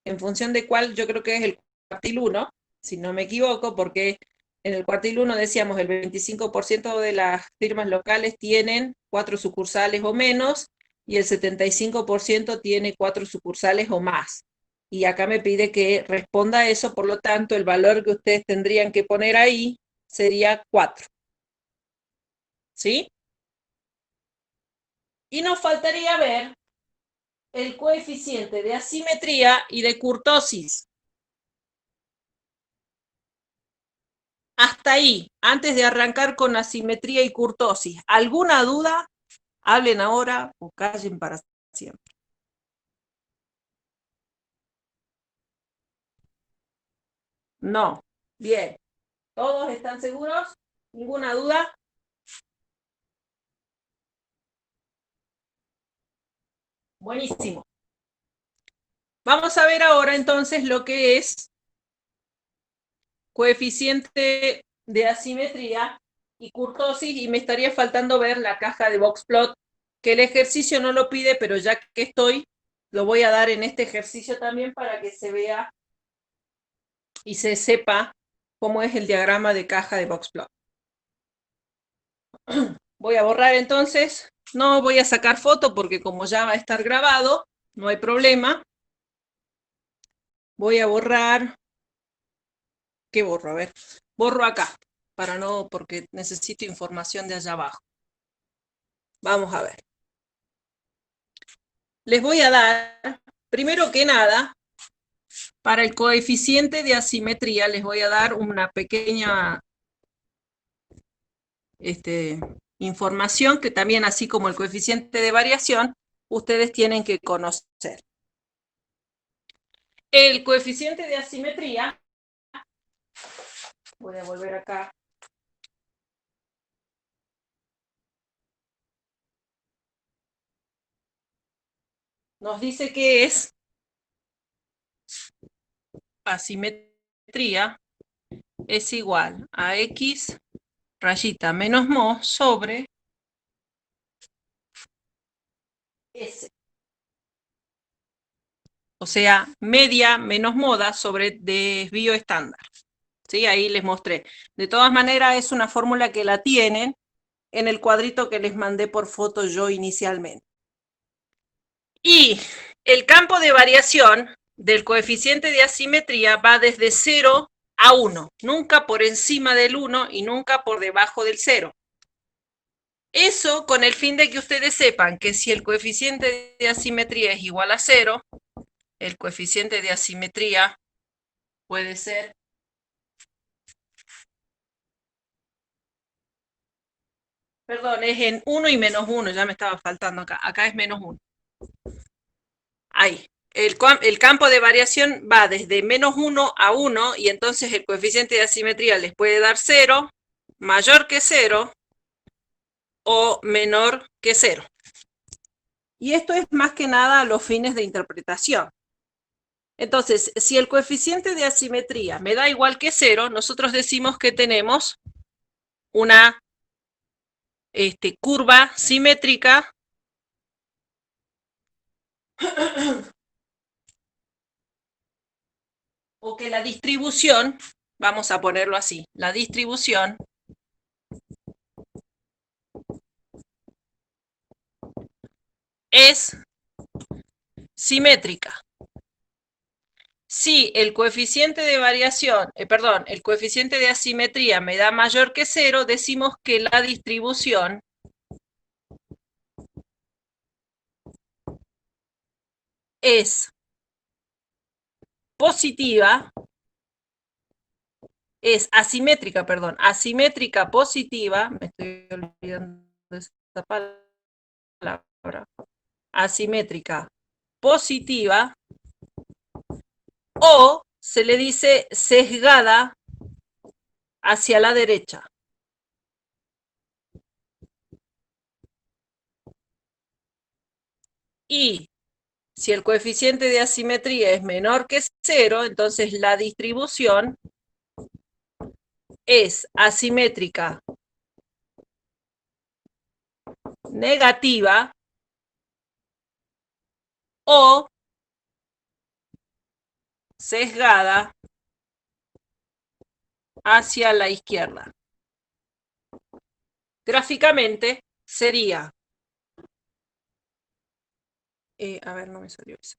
En función de cuál yo creo que es el cuartil 1, si no me equivoco, porque en el cuartil 1 decíamos el 25% de las firmas locales tienen 4 sucursales o menos, y el 75% tiene 4 sucursales o más. Y acá me pide que responda eso, por lo tanto, el valor que ustedes tendrían que poner ahí sería 4. ¿Sí? Y nos faltaría ver el coeficiente de asimetría y de kurtosis. Hasta ahí, antes de arrancar con asimetría y kurtosis. ¿Alguna duda? Hablen ahora o callen para siempre. No. Bien. ¿Todos están seguros? ¿Ninguna duda? Buenísimo. Vamos a ver ahora entonces lo que es coeficiente de asimetría y kurtosis, y me estaría faltando ver la caja de boxplot, que el ejercicio no lo pide, pero ya que estoy, lo voy a dar en este ejercicio también para que se vea y se sepa cómo es el diagrama de caja de boxplot. Voy a borrar entonces, no voy a sacar foto porque como ya va a estar grabado, no hay problema. Voy a borrar, ¿qué borro? A ver, borro acá, para no, porque necesito información de allá abajo. Vamos a ver. Les voy a dar, primero que nada, para el coeficiente de asimetría, les voy a dar una pequeña información que también, así como el coeficiente de variación, ustedes tienen que conocer. El coeficiente de asimetría, voy a volver acá. Nos dice que es asimetría es igual a X rayita menos mo sobre S. O sea, media menos moda sobre desvío estándar. ¿Sí? Ahí les mostré. De todas maneras, es una fórmula que la tienen en el cuadrito que les mandé por foto yo inicialmente. Y el campo de variación del coeficiente de asimetría va desde 0 a 1, nunca por encima del 1 y nunca por debajo del 0. Eso con el fin de que ustedes sepan que si el coeficiente de asimetría es igual a 0, el coeficiente de asimetría puede ser perdón, es en 1 y menos 1, ya me estaba faltando acá. Acá es menos 1. Ahí. El campo de variación va desde menos 1 a 1 y entonces el coeficiente de asimetría les puede dar 0, mayor que 0 o menor que 0. Y esto es más que nada a los fines de interpretación. Entonces, si el coeficiente de asimetría me da igual que 0, nosotros decimos que tenemos una curva simétrica o que la distribución, vamos a ponerlo así, la distribución es simétrica. Si el coeficiente de variación, el coeficiente de asimetría me da mayor que 0, decimos que la distribución es positiva, es asimétrica, asimétrica positiva, me estoy olvidando de esta palabra, asimétrica positiva o se le dice sesgada hacia la derecha. Y si el coeficiente de asimetría es menor que 0, entonces la distribución es asimétrica negativa o sesgada hacia la izquierda. Gráficamente sería, a ver, no me salió eso.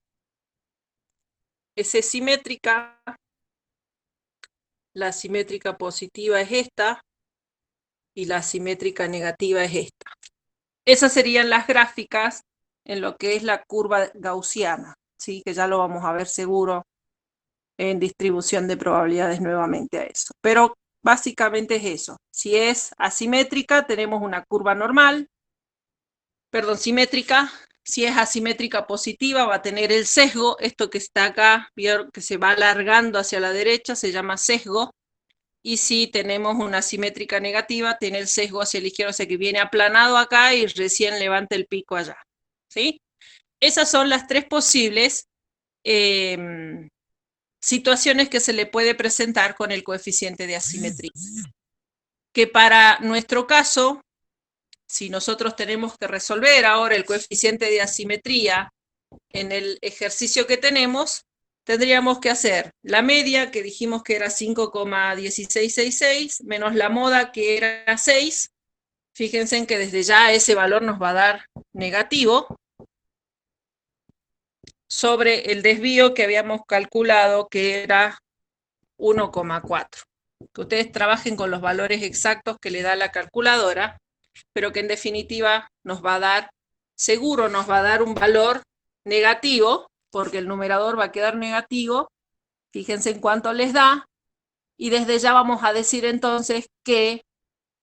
Es simétrica, la simétrica positiva es esta y la simétrica negativa es esta. Esas serían las gráficas en lo que es la curva gaussiana, ¿sí? Que ya lo vamos a ver seguro en distribución de probabilidades nuevamente a eso. Pero básicamente es eso. Si es asimétrica, tenemos una curva normal, perdón, simétrica. Si es asimétrica positiva, va a tener el sesgo. Esto que está acá, ¿vieron? Que se va alargando hacia la derecha, se llama sesgo. Y si tenemos una simétrica negativa, tiene el sesgo hacia la izquierda, o sea que viene aplanado acá y recién levanta el pico allá. ¿Sí? Esas son las tres posibles situaciones que se le puede presentar con el coeficiente de asimetría. Que para nuestro caso, si nosotros tenemos que resolver ahora el coeficiente de asimetría en el ejercicio que tenemos, tendríamos que hacer la media, que dijimos que era 5,1666, menos la moda, que era 6. Fíjense en que desde ya ese valor nos va a dar negativo, sobre el desvío que habíamos calculado, que era 1,4. Que ustedes trabajen con los valores exactos que le da la calculadora, pero que en definitiva nos va a dar, seguro nos va a dar un valor negativo, porque el numerador va a quedar negativo. Fíjense en cuánto les da, y desde ya vamos a decir entonces que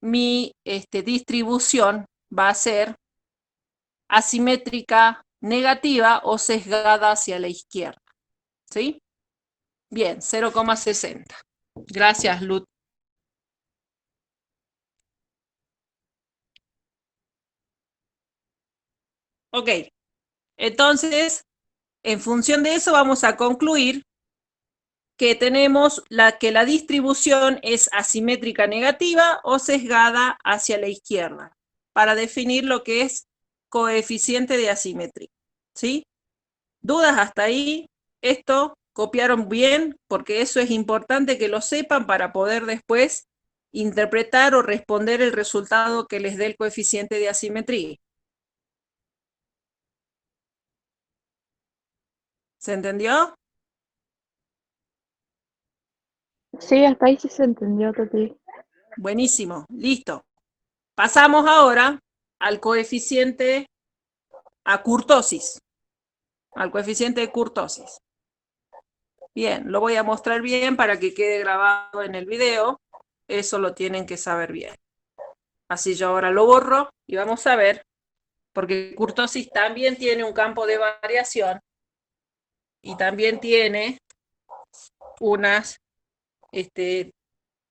mi distribución va a ser asimétrica negativa o sesgada hacia la izquierda. ¿Sí? Bien, 0,60. Gracias, Lut. Ok, entonces, en función de eso vamos a concluir que tenemos que la distribución es asimétrica negativa o sesgada hacia la izquierda, para definir lo que es coeficiente de asimetría. ¿Sí? ¿Dudas hasta ahí? Esto copiaron bien, porque eso es importante que lo sepan para poder después interpretar o responder el resultado que les dé el coeficiente de asimetría. ¿Se entendió? Sí, hasta ahí sí se entendió, Tati. Buenísimo, listo. Pasamos ahora al coeficiente a kurtosis, al coeficiente de kurtosis. Bien, lo voy a mostrar bien para que quede grabado en el video. Eso lo tienen que saber bien. Así yo ahora lo borro y vamos a ver, porque kurtosis también tiene un campo de variación y también tiene unas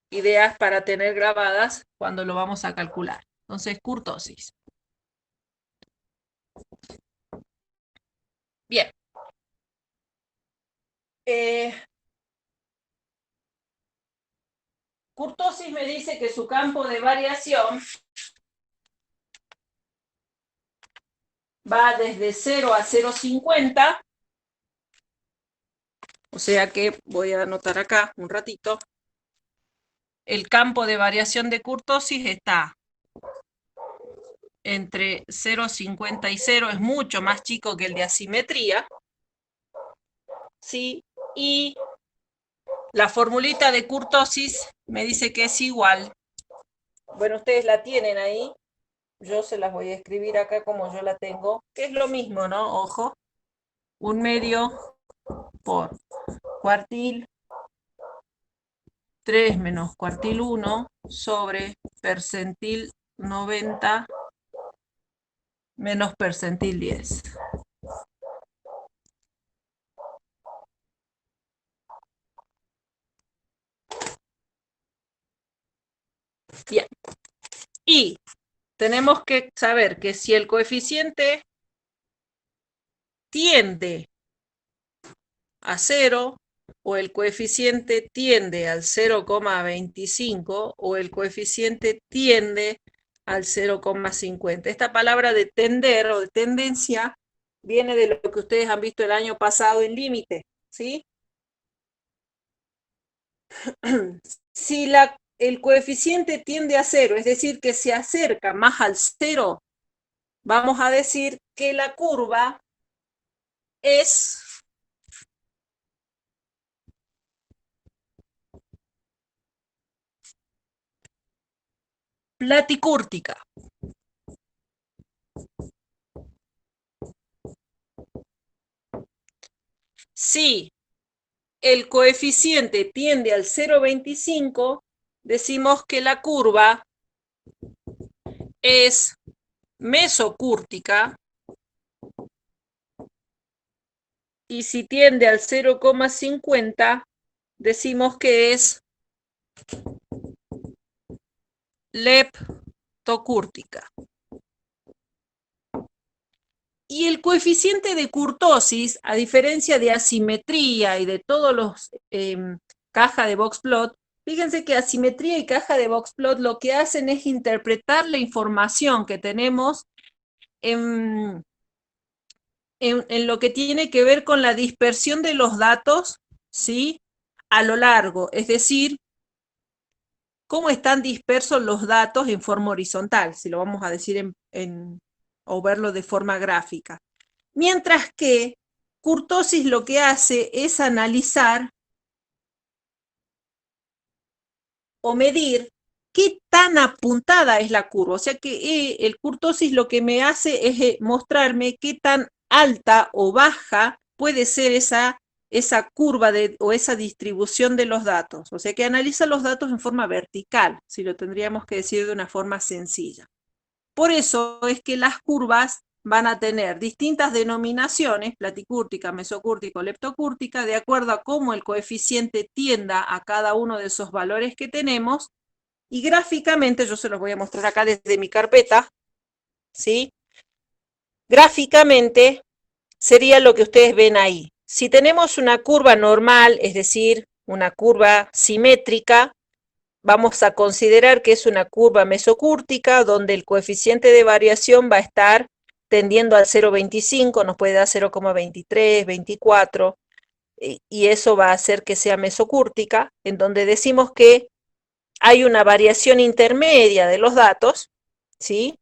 ideas para tener grabadas cuando lo vamos a calcular. Entonces, kurtosis. Bien. Kurtosis me dice que su campo de variación va desde 0 a 0,50. O sea que voy a anotar acá un ratito. El campo de variación de kurtosis está entre 0,50 y 0, es mucho más chico que el de asimetría. ¿Sí? Y la formulita de kurtosis me dice que es igual. Bueno, ustedes la tienen ahí. Yo se las voy a escribir acá como yo la tengo, que es lo mismo, ¿no? Ojo. 1/2 por cuartil 3 menos cuartil 1 sobre percentil 90 menos percentil 10. Bien. Y tenemos que saber que si el coeficiente tiende a 0, o el coeficiente tiende al 0,25, o el coeficiente tiende al 0,50. Esta palabra de tender o de tendencia viene de lo que ustedes han visto el año pasado en límite, ¿sí? Si el coeficiente tiende a 0, es decir, que se acerca más al 0, vamos a decir que la curva es platicúrtica. Si el coeficiente tiende al 0,25, decimos que la curva es mesocúrtica, y si tiende al 0,50, decimos que es leptocúrtica. Y el coeficiente de kurtosis, a diferencia de asimetría y de todos los caja de boxplot, fíjense que asimetría y caja de boxplot lo que hacen es interpretar la información que tenemos en lo que tiene que ver con la dispersión de los datos, ¿sí? A lo largo, es decir, cómo están dispersos los datos en forma horizontal, si lo vamos a decir o verlo de forma gráfica. Mientras que kurtosis lo que hace es analizar o medir qué tan apuntada es la curva. O sea que el kurtosis lo que me hace es mostrarme qué tan alta o baja puede ser esa curva o esa distribución de los datos. O sea que analiza los datos en forma vertical, si lo tendríamos que decir de una forma sencilla. Por eso es que las curvas van a tener distintas denominaciones, platicúrtica, mesocúrtica o leptocúrtica, de acuerdo a cómo el coeficiente tienda a cada uno de esos valores que tenemos. Y gráficamente, yo se los voy a mostrar acá desde mi carpeta, ¿sí? Gráficamente sería lo que ustedes ven ahí. Si tenemos una curva normal, es decir, una curva simétrica, vamos a considerar que es una curva mesocúrtica donde el coeficiente de variación va a estar tendiendo al 0,25, nos puede dar 0,23, 24, y eso va a hacer que sea mesocúrtica, en donde decimos que hay una variación intermedia de los datos, ¿sí?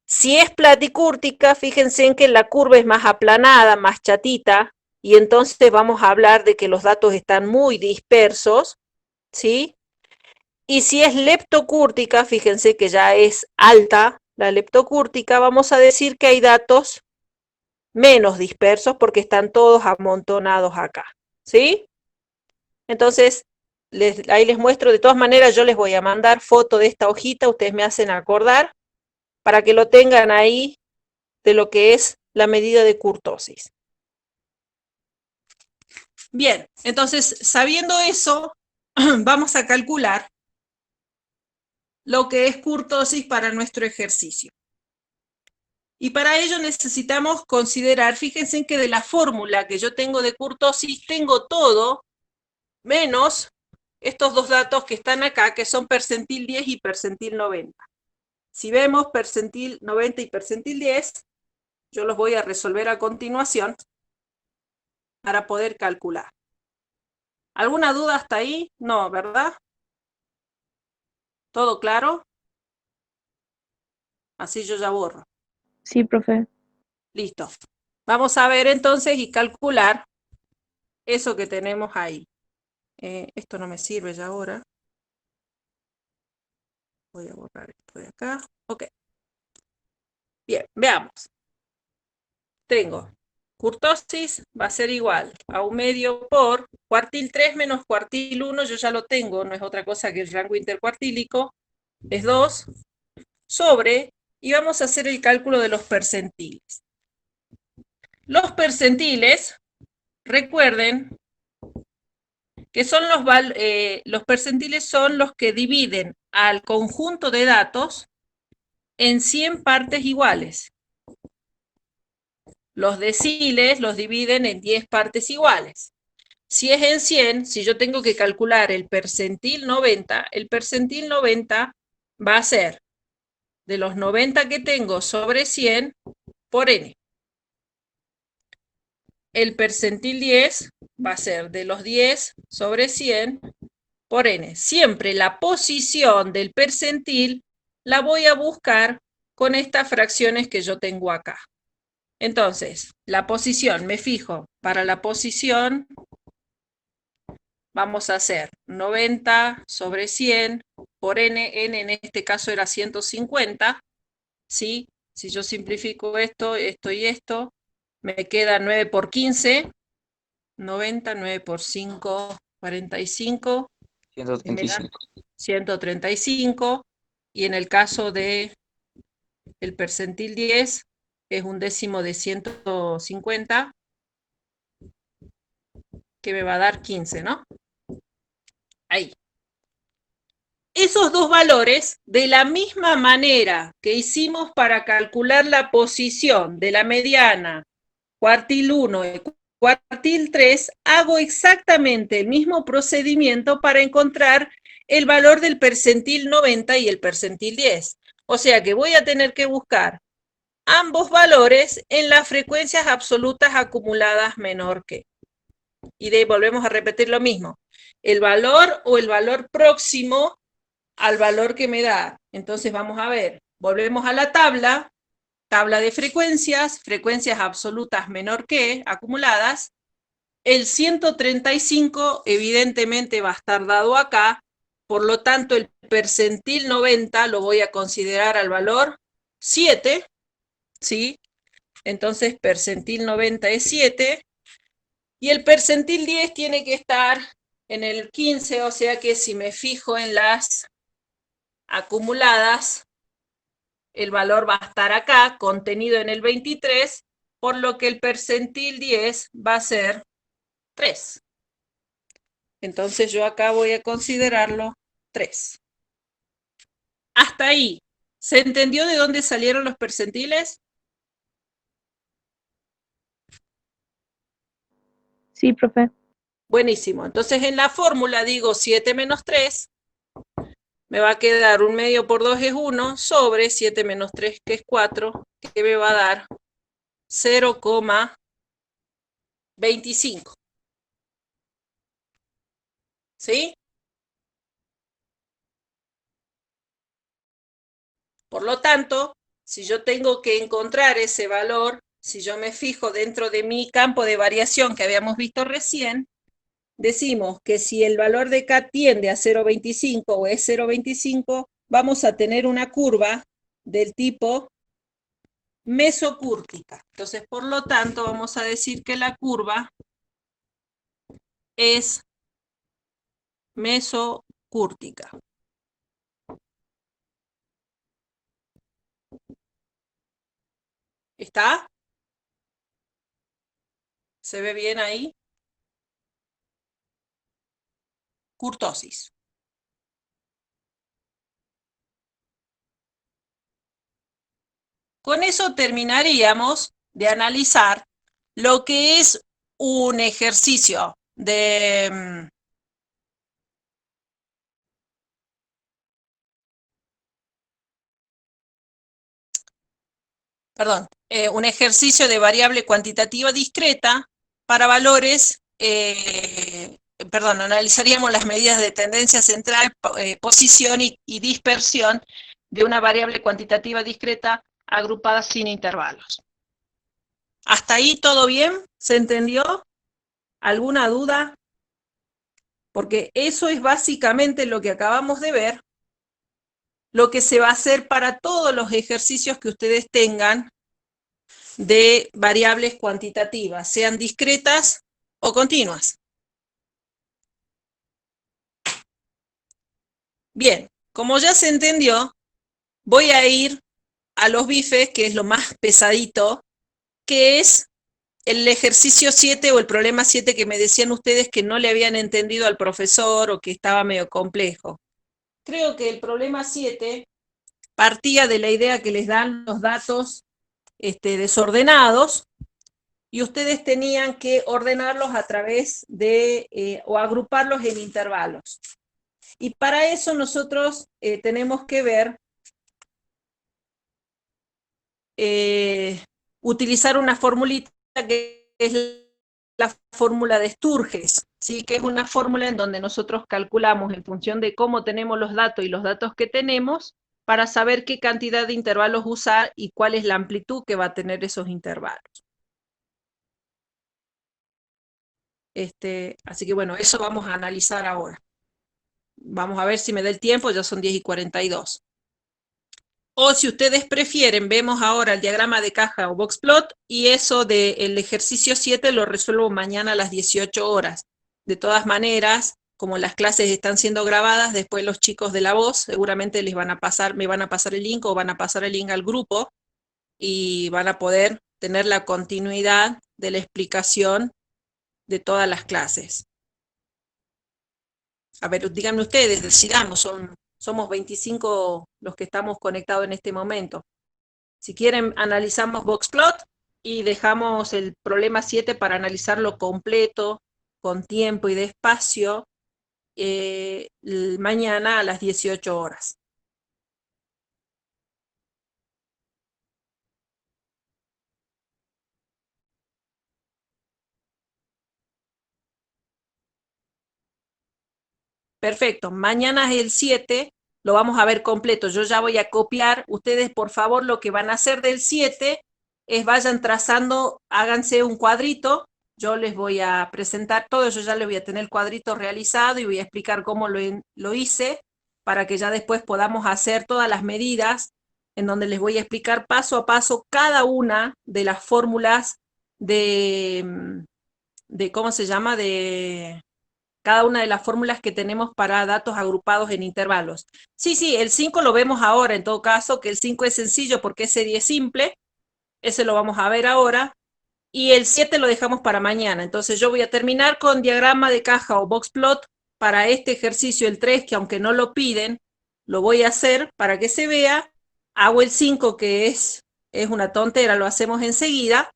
Si es platicúrtica, fíjense en que la curva es más aplanada, más chatita, y entonces vamos a hablar de que los datos están muy dispersos, ¿sí? Y si es leptocúrtica, fíjense que ya es alta la leptocúrtica, vamos a decir que hay datos menos dispersos porque están todos amontonados acá, ¿sí? Entonces, ahí les muestro, de todas maneras yo les voy a mandar foto de esta hojita, ustedes me hacen acordar, para que lo tengan ahí de lo que es la medida de kurtosis. Bien, entonces, sabiendo eso, vamos a calcular lo que es kurtosis para nuestro ejercicio. Y para ello necesitamos considerar, fíjense que de la fórmula que yo tengo de kurtosis, tengo todo menos estos dos datos que están acá, que son percentil 10 y percentil 90. Si vemos percentil 90 y percentil 10, yo los voy a resolver a continuación para poder calcular. ¿Alguna duda hasta ahí? No, ¿verdad? ¿Todo claro? Así yo ya borro. Sí, profe. Listo. Vamos a ver entonces y calcular eso que tenemos ahí. Esto no me sirve ya ahora. Voy a borrar esto de acá. Ok. Bien, veamos. Tengo kurtosis va a ser igual a 1/2 por cuartil 3 menos cuartil 1, yo ya lo tengo, no es otra cosa que el rango intercuartílico, es 2, sobre, y vamos a hacer el cálculo de los percentiles. Los percentiles, recuerden que son los percentiles son los que dividen al conjunto de datos en 100 partes iguales. Los deciles los dividen en 10 partes iguales. Si es en 100, si yo tengo que calcular el percentil 90 va a ser de los 90 que tengo sobre 100 por n. El percentil 10 va a ser de los 10 sobre 100 por n. Siempre la posición del percentil la voy a buscar con estas fracciones que yo tengo acá. Entonces, la posición, me fijo, para la posición vamos a hacer 90 sobre 100 por n, n en este caso era 150, ¿sí? Si yo simplifico esto, esto y esto, me queda 9 por 15, 90, 9 por 5, 45, me da 135. 135, y en el caso de el percentil 10, es un décimo de 150, que me va a dar 15, ¿no? Ahí. Esos dos valores, de la misma manera que hicimos para calcular la posición de la mediana cuartil 1 y cuartil 3, hago exactamente el mismo procedimiento para encontrar el valor del percentil 90 y el percentil 10. O sea que voy a tener que buscar ambos valores en las frecuencias absolutas acumuladas menor que. Y de ahí volvemos a repetir lo mismo. El valor o el valor próximo al valor que me da. Entonces vamos a ver, volvemos a la tabla de frecuencias, frecuencias absolutas menor que, acumuladas. El 135 evidentemente va a estar dado acá, por lo tanto el percentil 90 lo voy a considerar al valor 7, ¿sí? Entonces percentil 90 es 7, y el percentil 10 tiene que estar en el 15, o sea que si me fijo en las acumuladas, el valor va a estar acá, contenido en el 23, por lo que el percentil 10 va a ser 3. Entonces yo acá voy a considerarlo 3. Hasta ahí. ¿Se entendió de dónde salieron los percentiles? Sí, profe. Buenísimo. Entonces en la fórmula digo 7 menos 3. Me va a quedar 1 medio por 2 es 1, sobre 7 menos 3, que es 4, que me va a dar 0,25. ¿Sí? Por lo tanto, si yo tengo que encontrar ese valor, si yo me fijo dentro de mi campo de variación que habíamos visto recién, decimos que si el valor de K tiende a 0,25 o es 0,25, vamos a tener una curva del tipo mesocúrtica. Entonces, por lo tanto, vamos a decir que la curva es mesocúrtica. ¿Está? ¿Se ve bien ahí? Kurtosis. Con eso terminaríamos de analizar lo que es un ejercicio de... un ejercicio de variable cuantitativa discreta para valores, analizaríamos las medidas de tendencia central, posición y dispersión de una variable cuantitativa discreta agrupada sin intervalos. ¿Hasta ahí todo bien? ¿Se entendió? ¿Alguna duda? Porque eso es básicamente lo que acabamos de ver, lo que se va a hacer para todos los ejercicios que ustedes tengan de variables cuantitativas, sean discretas o continuas. Bien, como ya se entendió, voy a ir a los bifes, que es lo más pesadito, que es el ejercicio 7 o el problema 7 que me decían ustedes que no le habían entendido al profesor o que estaba medio complejo. Creo que el problema 7 partía de la idea que les dan los datos desordenados y ustedes tenían que ordenarlos a través de, o agruparlos en intervalos. Y para eso nosotros tenemos que ver, utilizar una formulita que es la fórmula de Sturges, ¿sí? Que es una fórmula en donde nosotros calculamos en función de cómo tenemos los datos y los datos que tenemos, para saber qué cantidad de intervalos usar y cuál es la amplitud que va a tener esos intervalos. Así que bueno, eso vamos a analizar ahora. Vamos a ver si me da el tiempo, ya son 10:42. O si ustedes prefieren, vemos ahora el diagrama de caja o boxplot y eso del ejercicio 7 lo resuelvo mañana a las 18 horas. De todas maneras, como las clases están siendo grabadas, después los chicos de La Voz seguramente me van a pasar el link o van a pasar el link al grupo y van a poder tener la continuidad de la explicación de todas las clases. A ver, díganme ustedes, decidamos, somos 25 los que estamos conectados en este momento. Si quieren, analizamos boxplot y dejamos el problema 7 para analizarlo completo, con tiempo y despacio, mañana a las 18 horas. Perfecto, mañana es el 7, lo vamos a ver completo. Yo ya voy a copiar. Ustedes, por favor, lo que van a hacer del 7 es vayan trazando, háganse un cuadrito. Yo les voy a presentar todo, yo ya les voy a tener el cuadrito realizado y voy a explicar cómo lo hice para que ya después podamos hacer todas las medidas en donde les voy a explicar paso a paso cada una de las fórmulas ¿cómo se llama? De cada una de las fórmulas que tenemos para datos agrupados en intervalos. Sí, el 5 lo vemos ahora, en todo caso, que el 5 es sencillo porque es serie simple, ese lo vamos a ver ahora, y el 7 lo dejamos para mañana. Entonces yo voy a terminar con diagrama de caja o boxplot para este ejercicio, el 3, que aunque no lo piden, lo voy a hacer para que se vea. Hago el 5, que es una tontera, lo hacemos enseguida,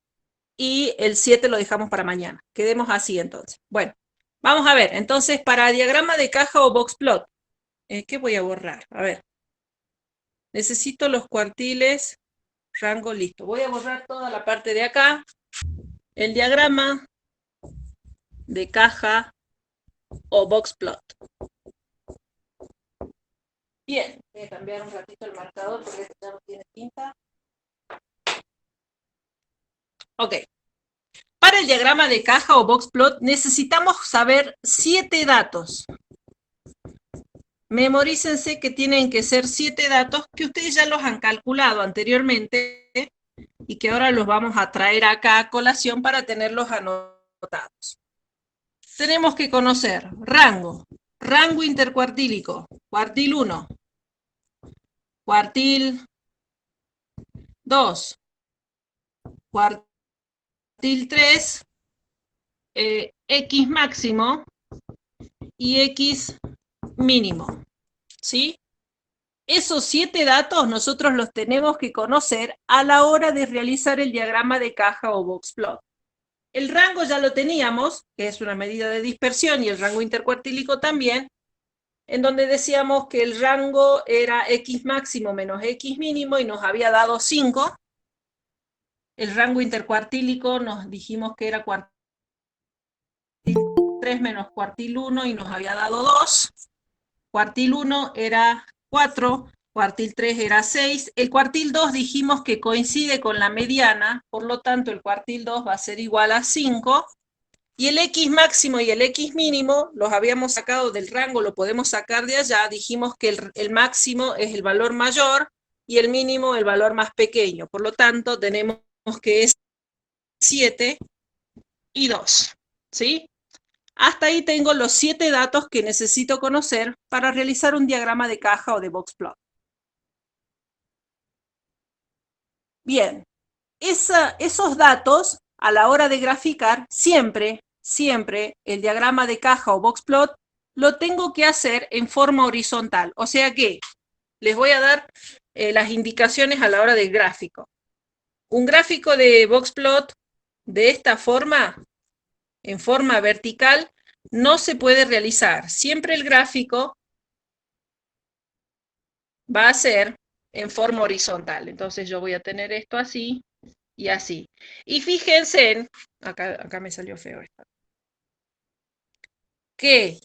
y el 7 lo dejamos para mañana. Quedemos así entonces. Bueno. Vamos a ver, entonces para diagrama de caja o boxplot, ¿qué voy a borrar? A ver, necesito los cuartiles, rango, listo. Voy a borrar toda la parte de acá, el diagrama de caja o boxplot. Bien, voy a cambiar un ratito el marcador porque este ya no tiene tinta. Ok. Para el diagrama de caja o boxplot necesitamos saber 7 datos. Memorícense que tienen que ser 7 datos que ustedes ya los han calculado anteriormente y que ahora los vamos a traer acá a colación para tenerlos anotados. Tenemos que conocer rango intercuartílico, cuartil 1, cuartil 2, cuartil 3, X máximo y X mínimo, ¿sí? Esos 7 datos nosotros los tenemos que conocer a la hora de realizar el diagrama de caja o boxplot. El rango ya lo teníamos, que es una medida de dispersión, y el rango intercuartílico también, en donde decíamos que el rango era X máximo menos X mínimo y nos había dado 5. El rango intercuartílico nos dijimos que era cuartil 3 menos cuartil 1 y nos había dado 2. Cuartil 1 era 4, cuartil 3 era 6. El cuartil 2 dijimos que coincide con la mediana, por lo tanto el cuartil 2 va a ser igual a 5. Y el X máximo y el X mínimo los habíamos sacado del rango, lo podemos sacar de allá. Dijimos que el máximo es el valor mayor y el mínimo el valor más pequeño. Por lo tanto, tenemos que es 7 y 2. ¿Sí? Hasta ahí tengo los 7 datos que necesito conocer para realizar un diagrama de caja o de boxplot. Bien, esos datos a la hora de graficar, siempre el diagrama de caja o box plot lo tengo que hacer en forma horizontal. O sea que les voy a dar las indicaciones a la hora del gráfico. Un gráfico de box plot de esta forma, en forma vertical, no se puede realizar. Siempre el gráfico va a ser en forma horizontal. Entonces yo voy a tener esto así y así. Y fíjense, acá me salió feo esto, que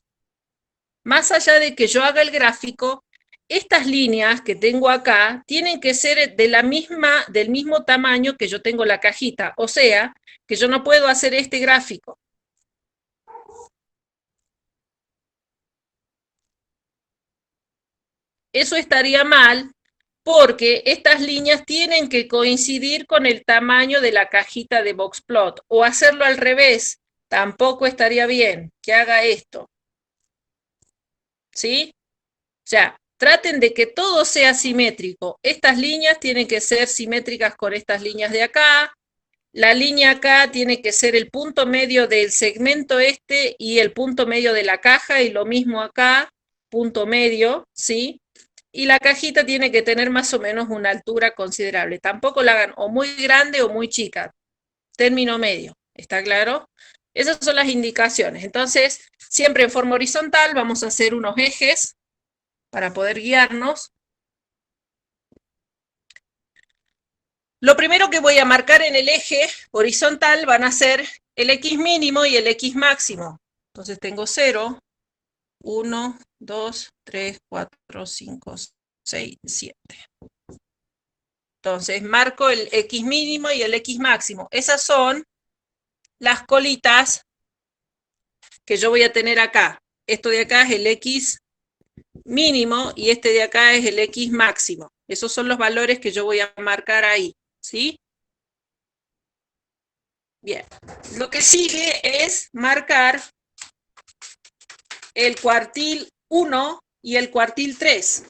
más allá de que yo haga el gráfico, estas líneas que tengo acá tienen que ser del mismo tamaño que yo tengo la cajita. O sea, que yo no puedo hacer este gráfico. Eso estaría mal porque estas líneas tienen que coincidir con el tamaño de la cajita de boxplot. O hacerlo al revés, tampoco estaría bien que haga esto. ¿Sí? O sea, traten de que todo sea simétrico. Estas líneas tienen que ser simétricas con estas líneas de acá. La línea acá tiene que ser el punto medio del segmento este y el punto medio de la caja, y lo mismo acá, punto medio, ¿sí? Y la cajita tiene que tener más o menos una altura considerable. Tampoco la hagan o muy grande o muy chica. Término medio, ¿está claro? Esas son las indicaciones. Entonces, siempre en forma horizontal vamos a hacer unos ejes para poder guiarnos. Lo primero que voy a marcar en el eje horizontal van a ser el X mínimo y el X máximo. Entonces tengo 0, 1, 2, 3, 4, 5, 6, 7. Entonces marco el X mínimo y el X máximo. Esas son las colitas que yo voy a tener acá. Esto de acá es el X mínimo y este de acá es el X máximo. Esos son los valores que yo voy a marcar ahí, ¿sí? Bien, lo que sigue es marcar el cuartil 1 y el cuartil 3.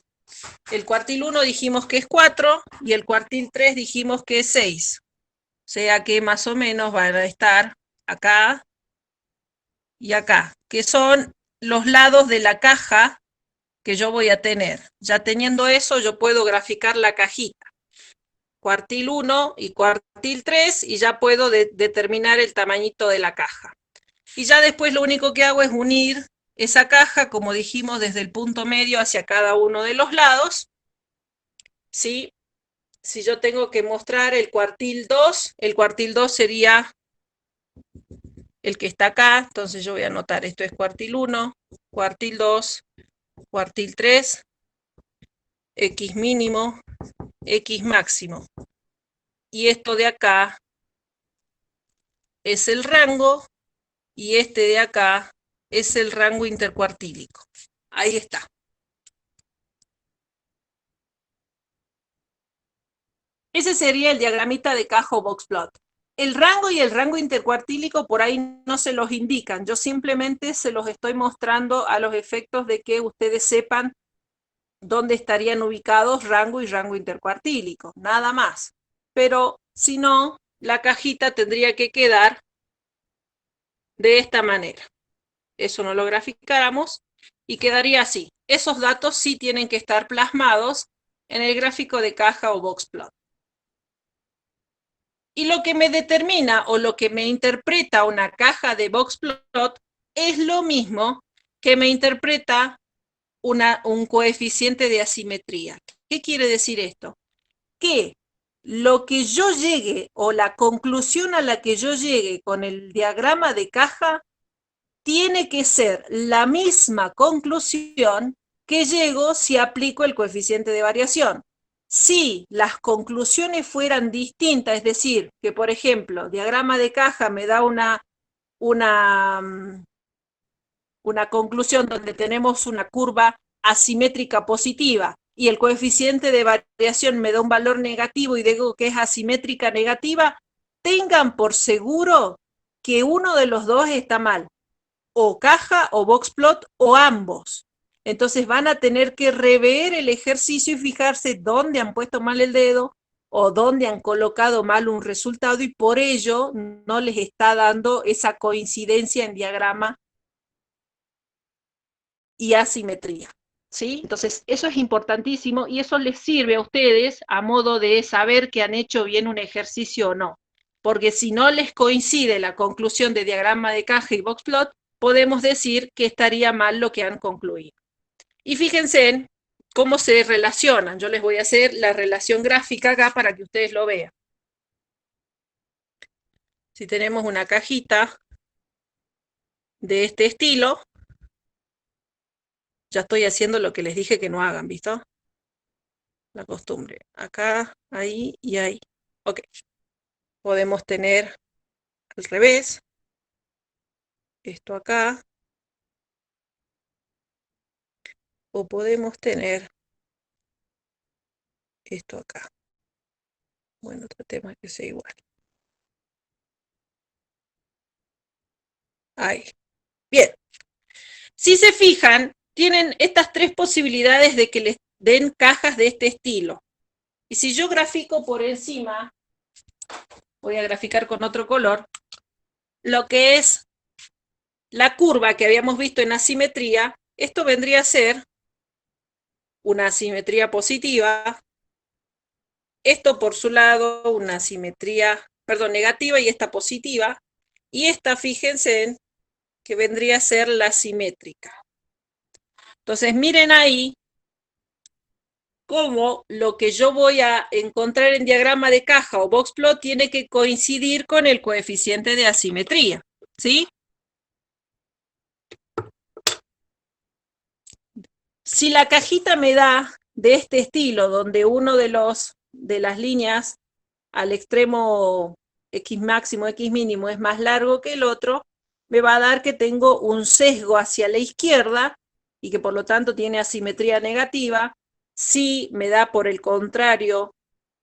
El cuartil 1 dijimos que es 4 y el cuartil 3 dijimos que es 6. O sea que más o menos van a estar acá y acá, que son los lados de la caja que yo voy a tener. Ya teniendo eso, yo puedo graficar la cajita. Cuartil 1 y cuartil 3 y ya puedo determinar el tamañito de la caja. Y ya después lo único que hago es unir esa caja, como dijimos, desde el punto medio hacia cada uno de los lados. ¿Sí? Si yo tengo que mostrar el cuartil 2 sería el que está acá. Entonces yo voy a anotar, esto es cuartil 1, cuartil 2, cuartil 3, X mínimo, X máximo. Y esto de acá es el rango y este de acá es el rango intercuartílico. Ahí está. Ese sería el diagramita de caja o box plot. El rango y el rango intercuartílico por ahí no se los indican. Yo simplemente se los estoy mostrando a los efectos de que ustedes sepan dónde estarían ubicados rango y rango intercuartílico. Nada más. Pero si no, la cajita tendría que quedar de esta manera. Eso no lo graficáramos y quedaría así. Esos datos sí tienen que estar plasmados en el gráfico de caja o box plot. Y lo que me determina o lo que me interpreta una caja de box plot es lo mismo que me interpreta un coeficiente de asimetría. ¿Qué quiere decir esto? Que lo que yo llegue o la conclusión a la que yo llegue con el diagrama de caja tiene que ser la misma conclusión que llego si aplico el coeficiente de variación. Si las conclusiones fueran distintas, es decir, que por ejemplo, diagrama de caja me da una conclusión donde tenemos una curva asimétrica positiva y el coeficiente de variación me da un valor negativo y digo que es asimétrica negativa, tengan por seguro que uno de los dos está mal, o caja o box plot o ambos. Entonces van a tener que rever el ejercicio y fijarse dónde han puesto mal el dedo o dónde han colocado mal un resultado y por ello no les está dando esa coincidencia en diagrama y asimetría. ¿Sí? Entonces, eso es importantísimo y eso les sirve a ustedes a modo de saber que han hecho bien un ejercicio o no. Porque si no les coincide la conclusión de diagrama de caja y boxplot, podemos decir que estaría mal lo que han concluido. Y fíjense en cómo se relacionan. Yo les voy a hacer la relación gráfica acá para que ustedes lo vean. Si tenemos una cajita de este estilo, ya estoy haciendo lo que les dije que no hagan, ¿visto? La costumbre. Acá, ahí y ahí. Ok. Podemos tener al revés. Esto acá. O podemos tener esto acá. Bueno, tratemos de que sea igual. Ahí. Bien. Si se fijan, tienen estas tres posibilidades de que les den cajas de este estilo. Y si yo grafico por encima, voy a graficar con otro color, lo que es la curva que habíamos visto en asimetría, esto vendría a ser una asimetría positiva, esto por su lado, una asimetría, perdón, negativa y esta positiva, y esta, fíjense, en que vendría a ser la simétrica. Entonces, miren ahí cómo lo que yo voy a encontrar en diagrama de caja o boxplot tiene que coincidir con el coeficiente de asimetría, ¿sí? Si la cajita me da de este estilo, donde uno de las líneas al extremo X máximo, X mínimo es más largo que el otro, me va a dar que tengo un sesgo hacia la izquierda y que por lo tanto tiene asimetría negativa. Si me da por el contrario,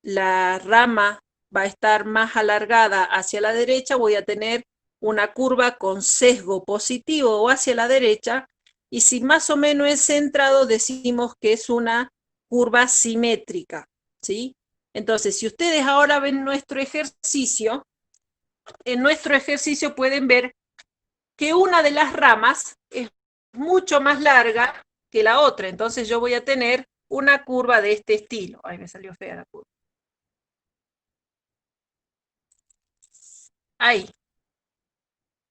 la rama va a estar más alargada hacia la derecha, voy a tener una curva con sesgo positivo o hacia la derecha, y si más o menos es centrado, decimos que es una curva simétrica, ¿sí? Entonces, si ustedes ahora ven nuestro ejercicio, en nuestro ejercicio pueden ver que una de las ramas es mucho más larga que la otra, entonces yo voy a tener una curva de este estilo. Ay, me salió fea la curva. Ahí.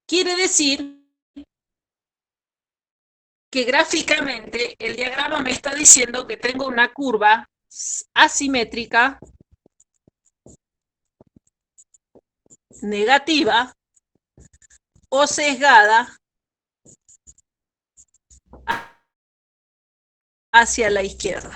Quiere decir que gráficamente el diagrama me está diciendo que tengo una curva asimétrica negativa o sesgada hacia la izquierda.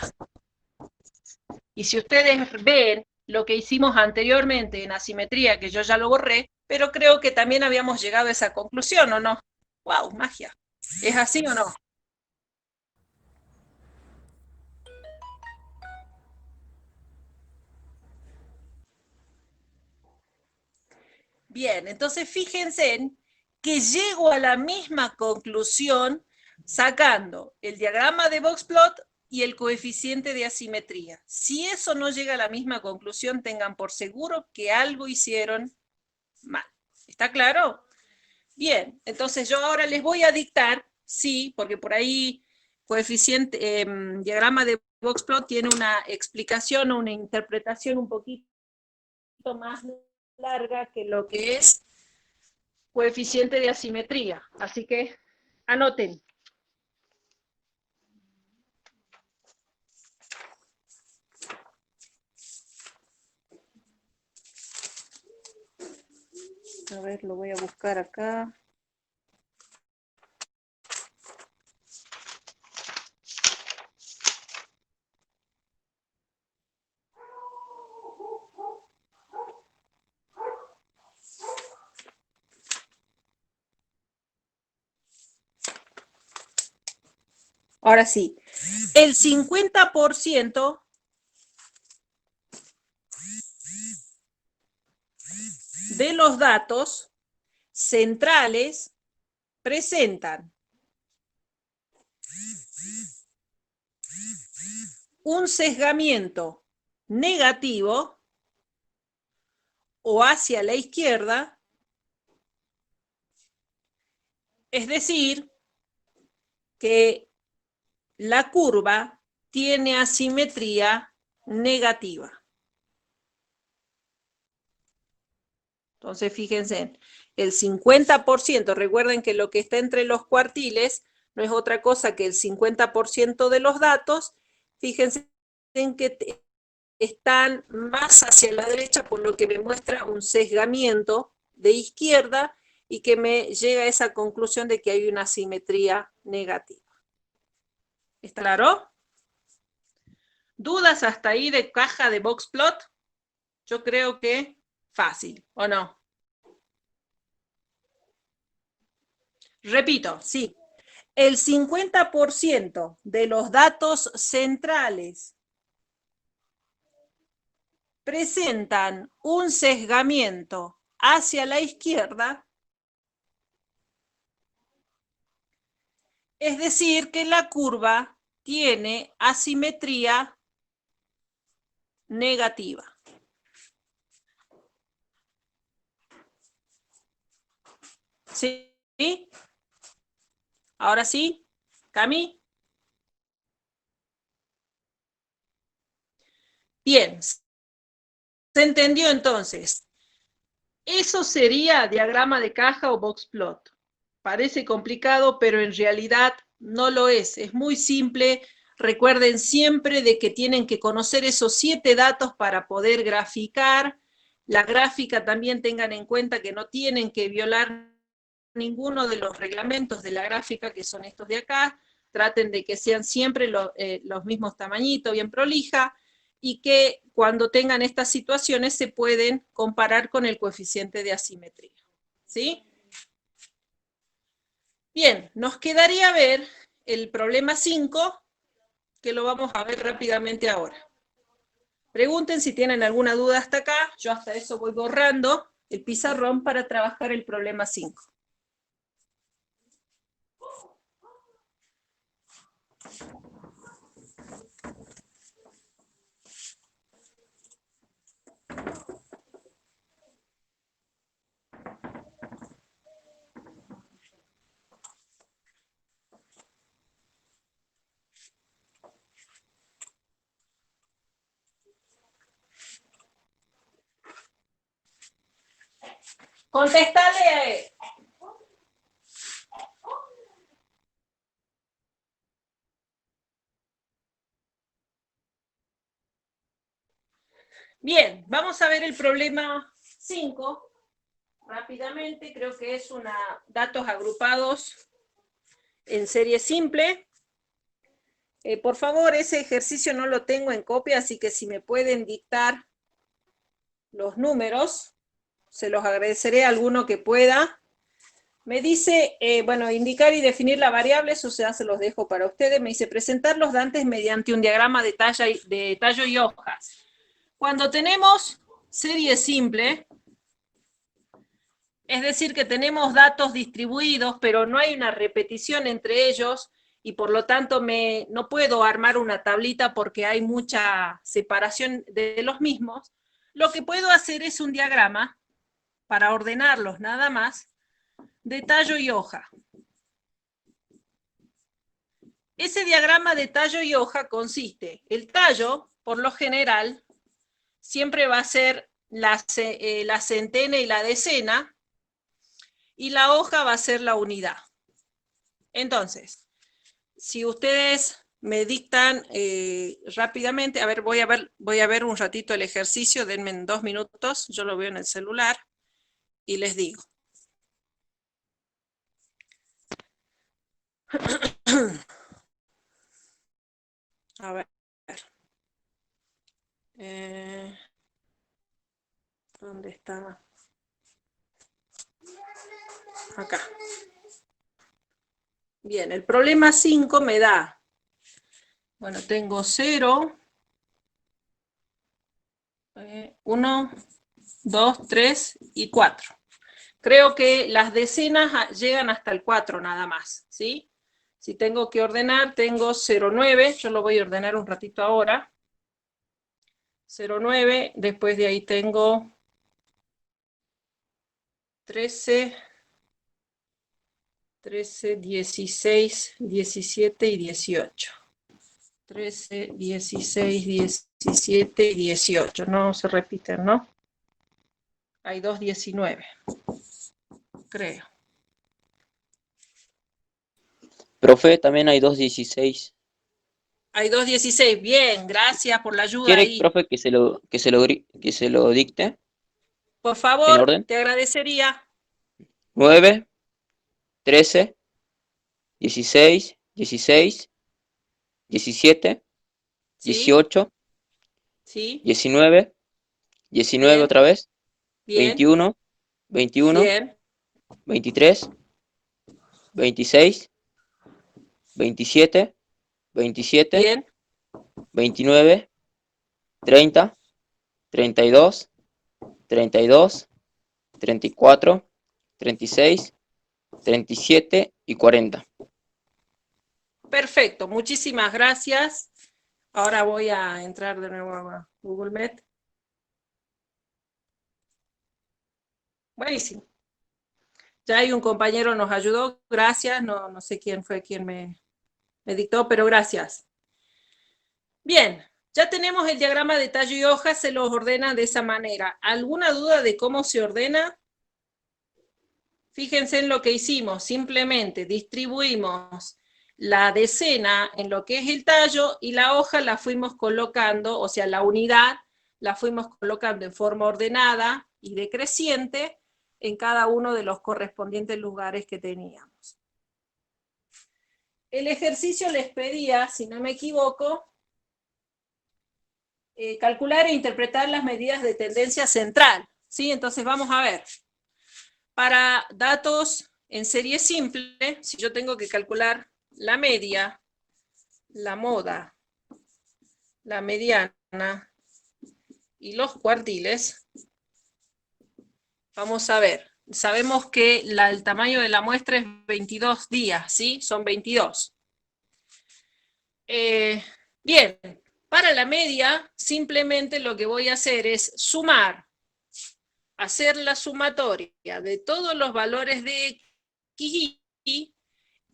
Y si ustedes ven lo que hicimos anteriormente en asimetría, que yo ya lo borré, pero creo que también habíamos llegado a esa conclusión, ¿o no? ¡Wow! Magia. ¿Es así o no? Bien, entonces fíjense en que llego a la misma conclusión sacando el diagrama de boxplot y el coeficiente de asimetría. Si eso no llega a la misma conclusión, tengan por seguro que algo hicieron mal. ¿Está claro? Bien, entonces yo ahora les voy a dictar, sí, porque por ahí coeficiente, diagrama de boxplot tiene una explicación o una interpretación un poquito más larga que lo que es coeficiente de asimetría. Así que anoten. A ver, lo voy a buscar acá. Ahora sí, el 50% de los datos centrales presentan un sesgamiento negativo o hacia la izquierda, es decir, que la curva tiene asimetría negativa. Entonces, fíjense, el 50%, recuerden que lo que está entre los cuartiles no es otra cosa que el 50% de los datos, fíjense en que están más hacia la derecha, por lo que me muestra un sesgamiento de izquierda y que me llega a esa conclusión de que hay una asimetría negativa. ¿Está claro? ¿Dudas hasta ahí de caja de boxplot? Yo creo que fácil, ¿o no? Repito, sí. El 50% de los datos centrales presentan un sesgamiento hacia la izquierda, es decir, que la curva tiene asimetría negativa. ¿Sí? Ahora sí, Cami. Bien, se entendió entonces. Eso sería diagrama de caja o boxplot. Parece complicado, pero en realidad no lo es. Es muy simple. Recuerden siempre de que tienen que conocer esos 7 datos para poder graficar. La gráfica también tengan en cuenta que no tienen que violar ninguno de los reglamentos de la gráfica, que son estos de acá. Traten de que sean siempre los mismos tamañitos, bien prolija, y que cuando tengan estas situaciones se pueden comparar con el coeficiente de asimetría. ¿Sí? Bien, nos quedaría ver el problema 5, que lo vamos a ver rápidamente ahora. Pregunten si tienen alguna duda hasta acá. Yo hasta eso voy borrando el pizarrón para trabajar el problema 5. Contestale. Bien, vamos a ver el problema 5 rápidamente. Creo que es datos agrupados en serie simple. Por favor, ese ejercicio no lo tengo en copia, así que si me pueden dictar los números, se los agradeceré a alguno que pueda. Me dice, bueno, indicar y definir la variable, eso ya se los dejo para ustedes. Me dice, presentar los datos mediante un diagrama de tallo y hojas. Cuando tenemos serie simple, es decir, que tenemos datos distribuidos, pero no hay una repetición entre ellos, y por lo tanto no puedo armar una tablita porque hay mucha separación de los mismos. Lo que puedo hacer es un diagrama, para ordenarlos nada más, de tallo y hoja. Ese diagrama de tallo y hoja consiste, el tallo, por lo general, siempre va a ser la centena y la decena, y la hoja va a ser la unidad. Entonces, si ustedes me dictan rápidamente, a ver, voy a ver un ratito el ejercicio, denme 2 minutos, yo lo veo en el celular, y les digo. A ver. ¿Dónde está? Acá. Bien, el problema 5 me da, bueno, tengo 0, 1, 2, 3 y 4. Creo que las decenas llegan hasta el 4 nada más, ¿sí? Si tengo que ordenar, tengo 0,9, yo lo voy a ordenar un ratito ahora. 0,9, después de ahí tengo 13, 16, 17 y 18. 13, 16, 17 y 18. No se repiten, ¿no? Hay 2, 19. Creo. Profe, también hay 2.16. Hay 2, 16. Bien, gracias por la ayuda ¿Quiere, ahí. profe, que se lo dicte Por en favor, orden? te agradecería. 9, 13, 16, 16, 17, ¿Sí? 18, ¿Sí? 19, 19 Bien, otra vez, bien, 21, 21, bien, 23, 26, 27, 27, bien, 29, 30, 32, 32, 34, 36, 37 y 40. perfecto, muchísimas gracias. Ahora voy a entrar de nuevo a Google Meet. Buenísimo. Ya hay un compañero nos ayudó, gracias, no sé quién fue quien me dictó, pero gracias. Bien, ya tenemos el diagrama de tallo y hoja, se los ordena de esa manera. ¿Alguna duda de cómo se ordena? Fíjense en lo que hicimos, simplemente distribuimos la decena en lo que es el tallo y la hoja la fuimos colocando, o sea, la unidad la fuimos colocando en forma ordenada y decreciente en cada uno de los correspondientes lugares que teníamos. El ejercicio les pedía, si no me equivoco, calcular e interpretar las medidas de tendencia central, ¿sí? Entonces vamos a ver. Para datos en serie simple, si yo tengo que calcular la media, la moda, la mediana y los cuartiles, vamos a ver. Sabemos que el tamaño de la muestra es 22 días, ¿sí? Son 22. Bien, para la media, simplemente lo que voy a hacer es sumar, hacer la sumatoria de todos los valores de X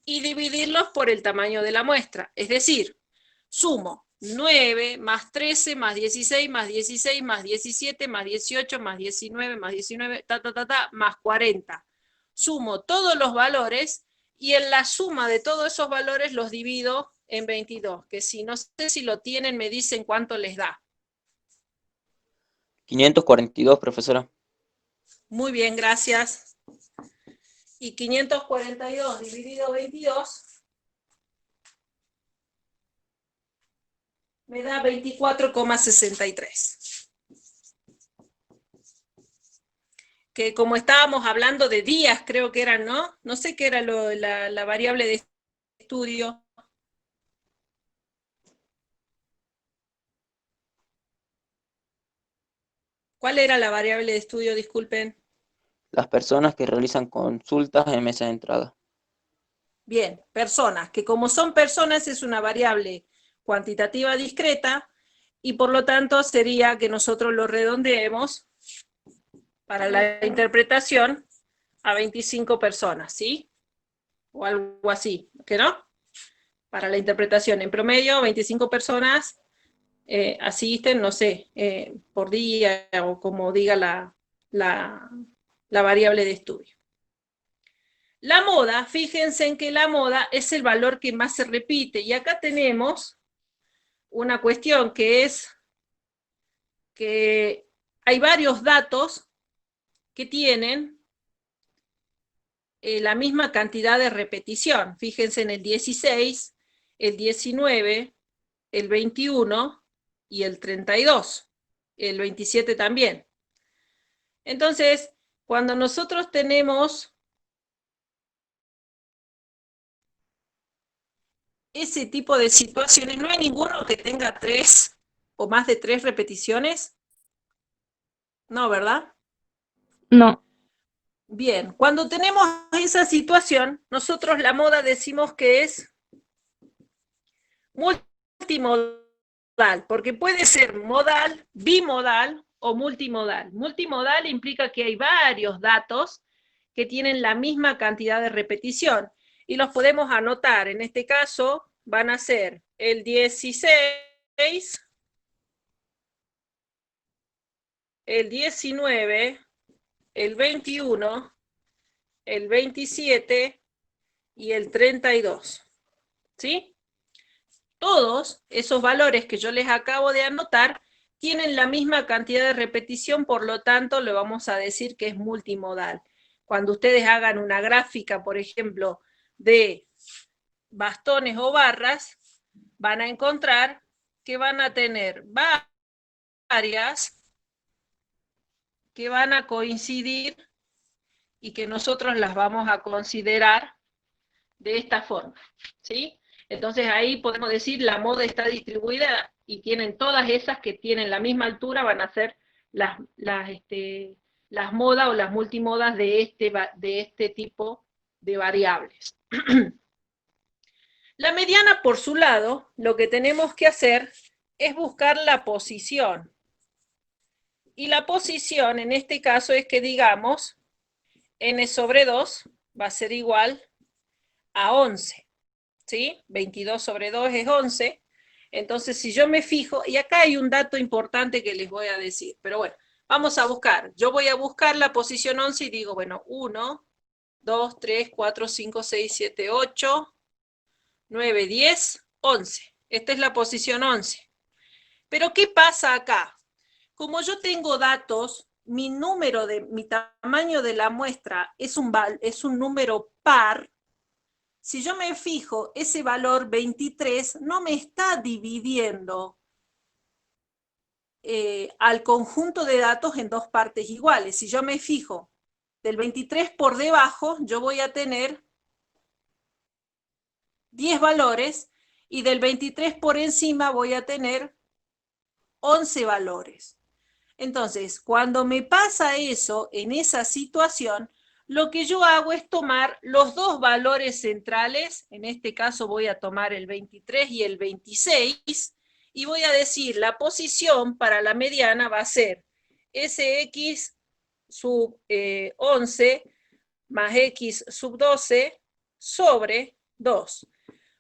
y dividirlos por el tamaño de la muestra. Es decir, sumo 9 más 13 más 16 más 16 más 17 más 18 más 19 más 19, más 40. Sumo todos los valores y en la suma de todos esos valores los divido en 22, que si no sé si lo tienen me dicen cuánto les da. 542, profesora. Muy bien, gracias. Y 542 dividido 22 me da 24,63. Que como estábamos hablando de días, creo que eran, ¿no? No sé qué era la variable de estudio. ¿Cuál era la variable de estudio? Disculpen. Las personas que realizan consultas en mesa de entrada. Bien, personas, que como son personas es una variable cuantitativa discreta y por lo tanto sería que nosotros lo redondeemos para la interpretación a 25 personas, ¿sí? O algo así, ¿que no? Para la interpretación, en promedio 25 personas asisten, no sé, por día o como diga la variable de estudio. La moda, fíjense en que la moda es el valor que más se repite y acá tenemos una cuestión que es que hay varios datos que tienen la misma cantidad de repetición. Fíjense en el 16, el 19, el 21 y el 32, el 27 también. Entonces, cuando nosotros tenemos ese tipo de situaciones, no hay ninguno que tenga 3 o más de 3 repeticiones. No, ¿verdad? No, Bien, cuando tenemos esa situación, nosotros la moda decimos que es multimodal, porque puede ser modal, bimodal o multimodal. Multimodal implica que hay varios datos que tienen la misma cantidad de repetición. Y los podemos anotar. En este caso van a ser el 16, el 19, el 21, el 27 y el 32. ¿Sí? Todos esos valores que yo les acabo de anotar tienen la misma cantidad de repetición, por lo tanto, le vamos a decir que es multimodal. Cuando ustedes hagan una gráfica, por ejemplo, de bastones o barras, van a encontrar que van a tener varias que van a coincidir y que nosotros las vamos a considerar de esta forma, ¿sí? Entonces ahí podemos decir la moda está distribuida y tienen todas esas que tienen la misma altura, van a ser las modas o las multimodas de este tipo de variables. La mediana, por su lado, lo que tenemos que hacer es buscar la posición. Y la posición en este caso es que digamos n sobre 2 va a ser igual a 11. ¿Sí? 22 sobre 2 es 11. Entonces, si yo me fijo, y acá hay un dato importante que les voy a decir, pero bueno, vamos a buscar. Yo voy a buscar la posición 11 y digo, bueno, 1, 2, 3, 4, 5, 6, 7, 8, 9, 10, 11. Esta es la posición 11. Pero, ¿qué pasa acá? Como yo tengo datos, mi tamaño de la muestra es un número par. Si yo me fijo, ese valor 23 no me está dividiendo al conjunto de datos en dos partes iguales. Si yo me fijo del 23 por debajo, yo voy a tener 10 valores, y del 23 por encima voy a tener 11 valores. Entonces, cuando me pasa eso, en esa situación, lo que yo hago es tomar los dos valores centrales, en este caso voy a tomar el 23 y el 26, y voy a decir la posición para la mediana va a ser Sx sub 11 más X sub 12 sobre 2.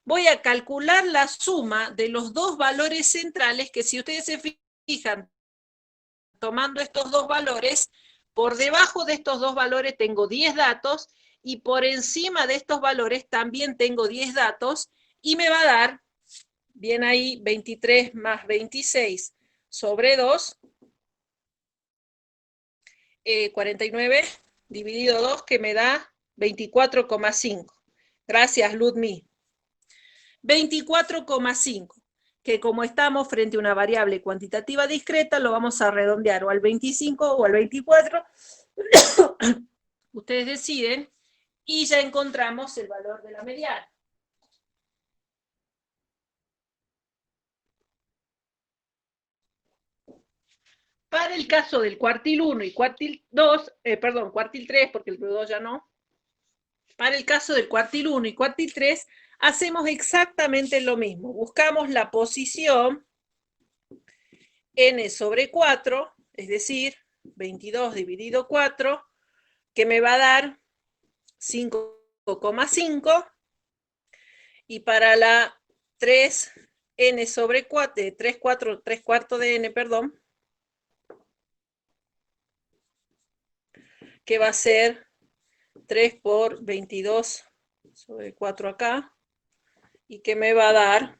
Voy a calcular la suma de los dos valores centrales, que si ustedes se fijan, tomando estos dos valores, por debajo de estos dos valores tengo 10 datos, y por encima de estos valores también tengo 10 datos, y me va a dar, bien ahí, 23 más 26 sobre 2, 49 dividido 2, que me da 24,5. Gracias, Ludmi. 24,5. Que como estamos frente a una variable cuantitativa discreta, lo vamos a redondear o al 25 o al 24. Ustedes deciden, y ya encontramos el valor de la mediana. Para el caso del cuartil 1 y cuartil 2, cuartil 3, porque el 2 ya no. Para el caso del cuartil 1 y cuartil 3, hacemos exactamente lo mismo. Buscamos la posición n sobre 4, es decir, 22 dividido 4, que me va a dar 5,5. Y para la 3 n sobre 4, 3 cuartos de n, perdón, que va a ser 3 por 22 sobre 4 acá, y que me va a dar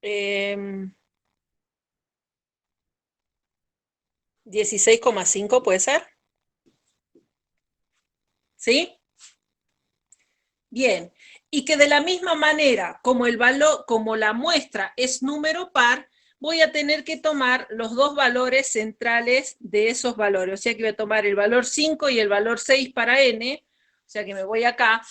16,5, ¿puede ser? ¿Sí? Bien, y que de la misma manera, como el valor, como la muestra es número par, voy a tener que tomar los dos valores centrales de esos valores. O sea que voy a tomar el valor 5 y el valor 6 para n, o sea que me voy acá.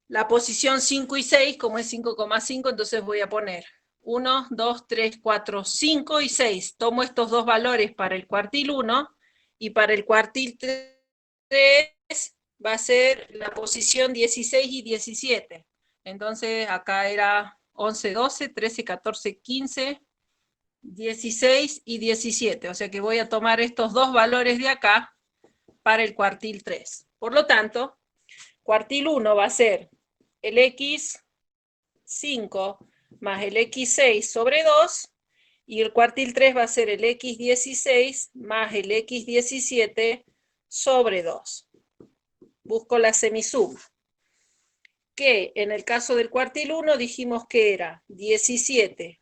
La posición 5 y 6, como es 5,5, entonces voy a poner 1, 2, 3, 4, 5 y 6. Tomo estos dos valores para el cuartil 1, y para el cuartil 3 va a ser la posición 16 y 17. Entonces acá era 11, 12, 13, 14, 15, 16 y 17. O sea que voy a tomar estos dos valores de acá, para el cuartil 3. Por lo tanto, cuartil 1 va a ser el x5 más el x6 sobre 2, y el cuartil 3 va a ser el x16 más el x17 sobre 2. Busco la semisuma, que en el caso del cuartil 1 dijimos que era 17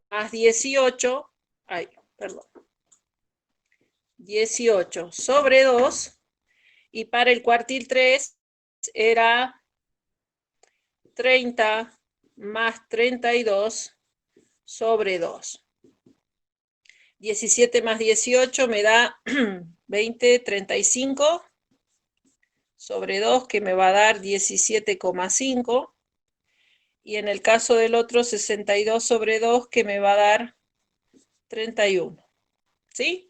más 18, 18 sobre 2, y para el cuartil 3 era 30 más 32 sobre 2. 17 más 18 me da 20, 35 sobre 2, que me va a dar 17,5. Y en el caso del otro, 62 sobre 2, que me va a dar 31. ¿Sí?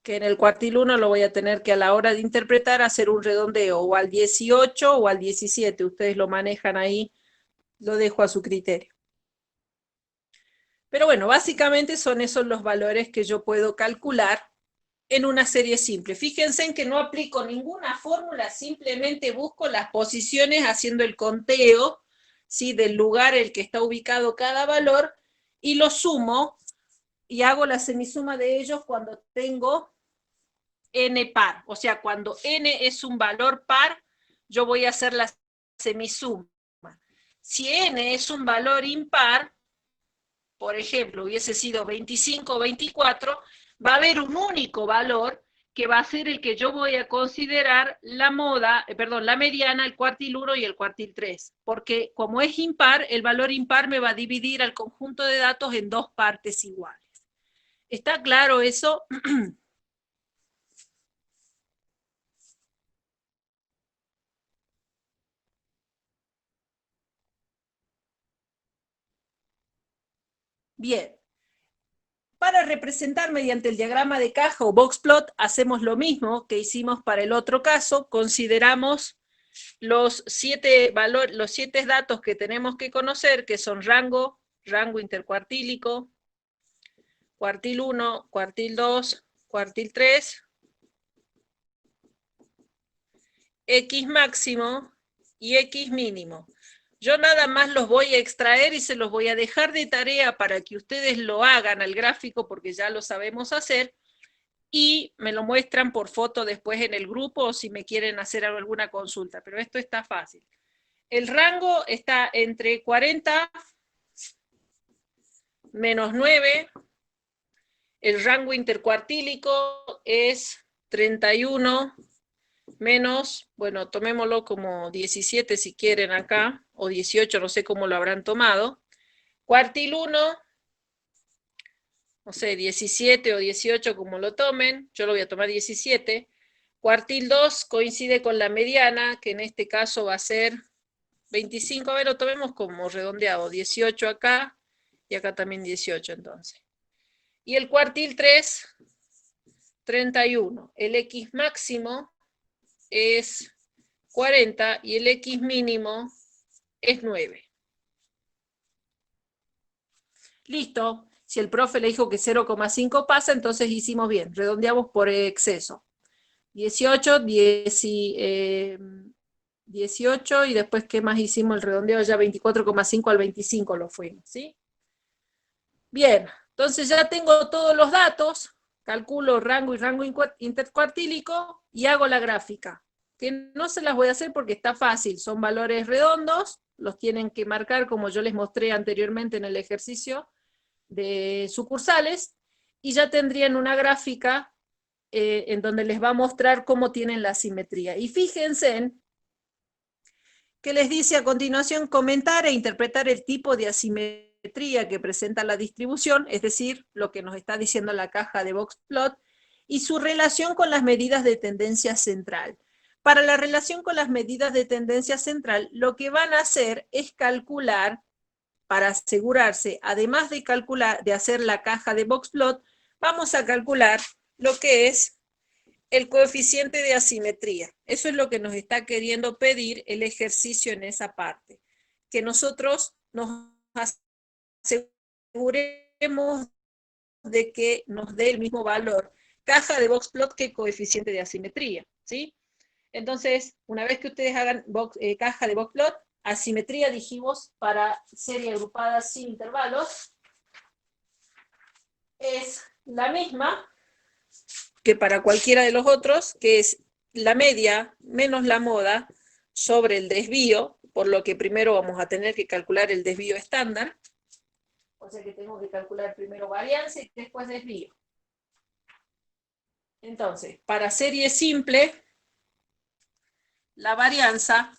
Que en el cuartil 1 lo voy a tener que, a la hora de interpretar, hacer un redondeo o al 18 o al 17. Ustedes lo manejan ahí, lo dejo a su criterio. Pero bueno, básicamente son esos los valores que yo puedo calcular en una serie simple. Fíjense en que no aplico ninguna fórmula, simplemente busco las posiciones haciendo el conteo, ¿sí?, del lugar en el que está ubicado cada valor, y lo sumo y hago la semisuma de ellos cuando tengo n par. O sea, cuando n es un valor par, yo voy a hacer la semisuma. Si n es un valor impar, por ejemplo, hubiese sido 25 o 24, va a haber un único valor que va a ser el que yo voy a considerar la mediana, el cuartil 1 y el cuartil 3, porque como es impar, el valor impar me va a dividir al conjunto de datos en dos partes iguales. ¿Está claro eso? Bien. Para representar mediante el diagrama de caja o boxplot, hacemos lo mismo que hicimos para el otro caso. Consideramos los 7 datos que tenemos que conocer, que son rango intercuartílico, cuartil 1, cuartil 2, cuartil 3, X máximo y X mínimo. Yo nada más los voy a extraer y se los voy a dejar de tarea para que ustedes lo hagan al gráfico, porque ya lo sabemos hacer, y me lo muestran por foto después en el grupo, o si me quieren hacer alguna consulta, pero esto está fácil. El rango está entre 40 menos 9, el rango intercuartílico es 31 menos, bueno, tomémoslo como 17 si quieren acá, o 18, no sé cómo lo habrán tomado. Cuartil 1, no sé, 17 o 18 como lo tomen, yo lo voy a tomar 17. Cuartil 2 coincide con la mediana, que en este caso va a ser 25, a ver, lo tomemos como redondeado, 18 acá, y acá también 18 entonces. Y el cuartil 3, 31. El X máximo es 40 y el X mínimo es 9. Listo. Si el profe le dijo que 0,5 pasa, entonces hicimos bien. Redondeamos por exceso. 18, 18, y después, ¿qué más hicimos? El redondeo ya 24,5 al 25 lo fuimos, ¿sí? Bien, entonces ya tengo todos los datos, calculo rango y rango intercuartílico y hago la gráfica, que no se las voy a hacer porque está fácil, son valores redondos, los tienen que marcar como yo les mostré anteriormente en el ejercicio de sucursales, y ya tendrían una gráfica en donde les va a mostrar cómo tienen la simetría. Y fíjense en que les dice a continuación comentar e interpretar el tipo de asimetría que presenta la distribución, es decir, lo que nos está diciendo la caja de boxplot, y su relación con las medidas de tendencia central. Para la relación con las medidas de tendencia central, lo que van a hacer es calcular, para asegurarse, además de calcular, de hacer la caja de boxplot, vamos a calcular lo que es el coeficiente de asimetría. Eso es lo que nos está queriendo pedir el ejercicio en esa parte. Que nosotros nos aseguremos de que nos dé el mismo valor caja de boxplot que coeficiente de asimetría, ¿sí? Entonces, una vez que ustedes hagan caja de boxplot, asimetría dijimos para serie agrupada sin intervalos, es la misma que para cualquiera de los otros, que es la media menos la moda sobre el desvío, por lo que primero vamos a tener que calcular el desvío estándar, o sea que tenemos que calcular primero varianza y después desvío. Entonces, para serie simple, la varianza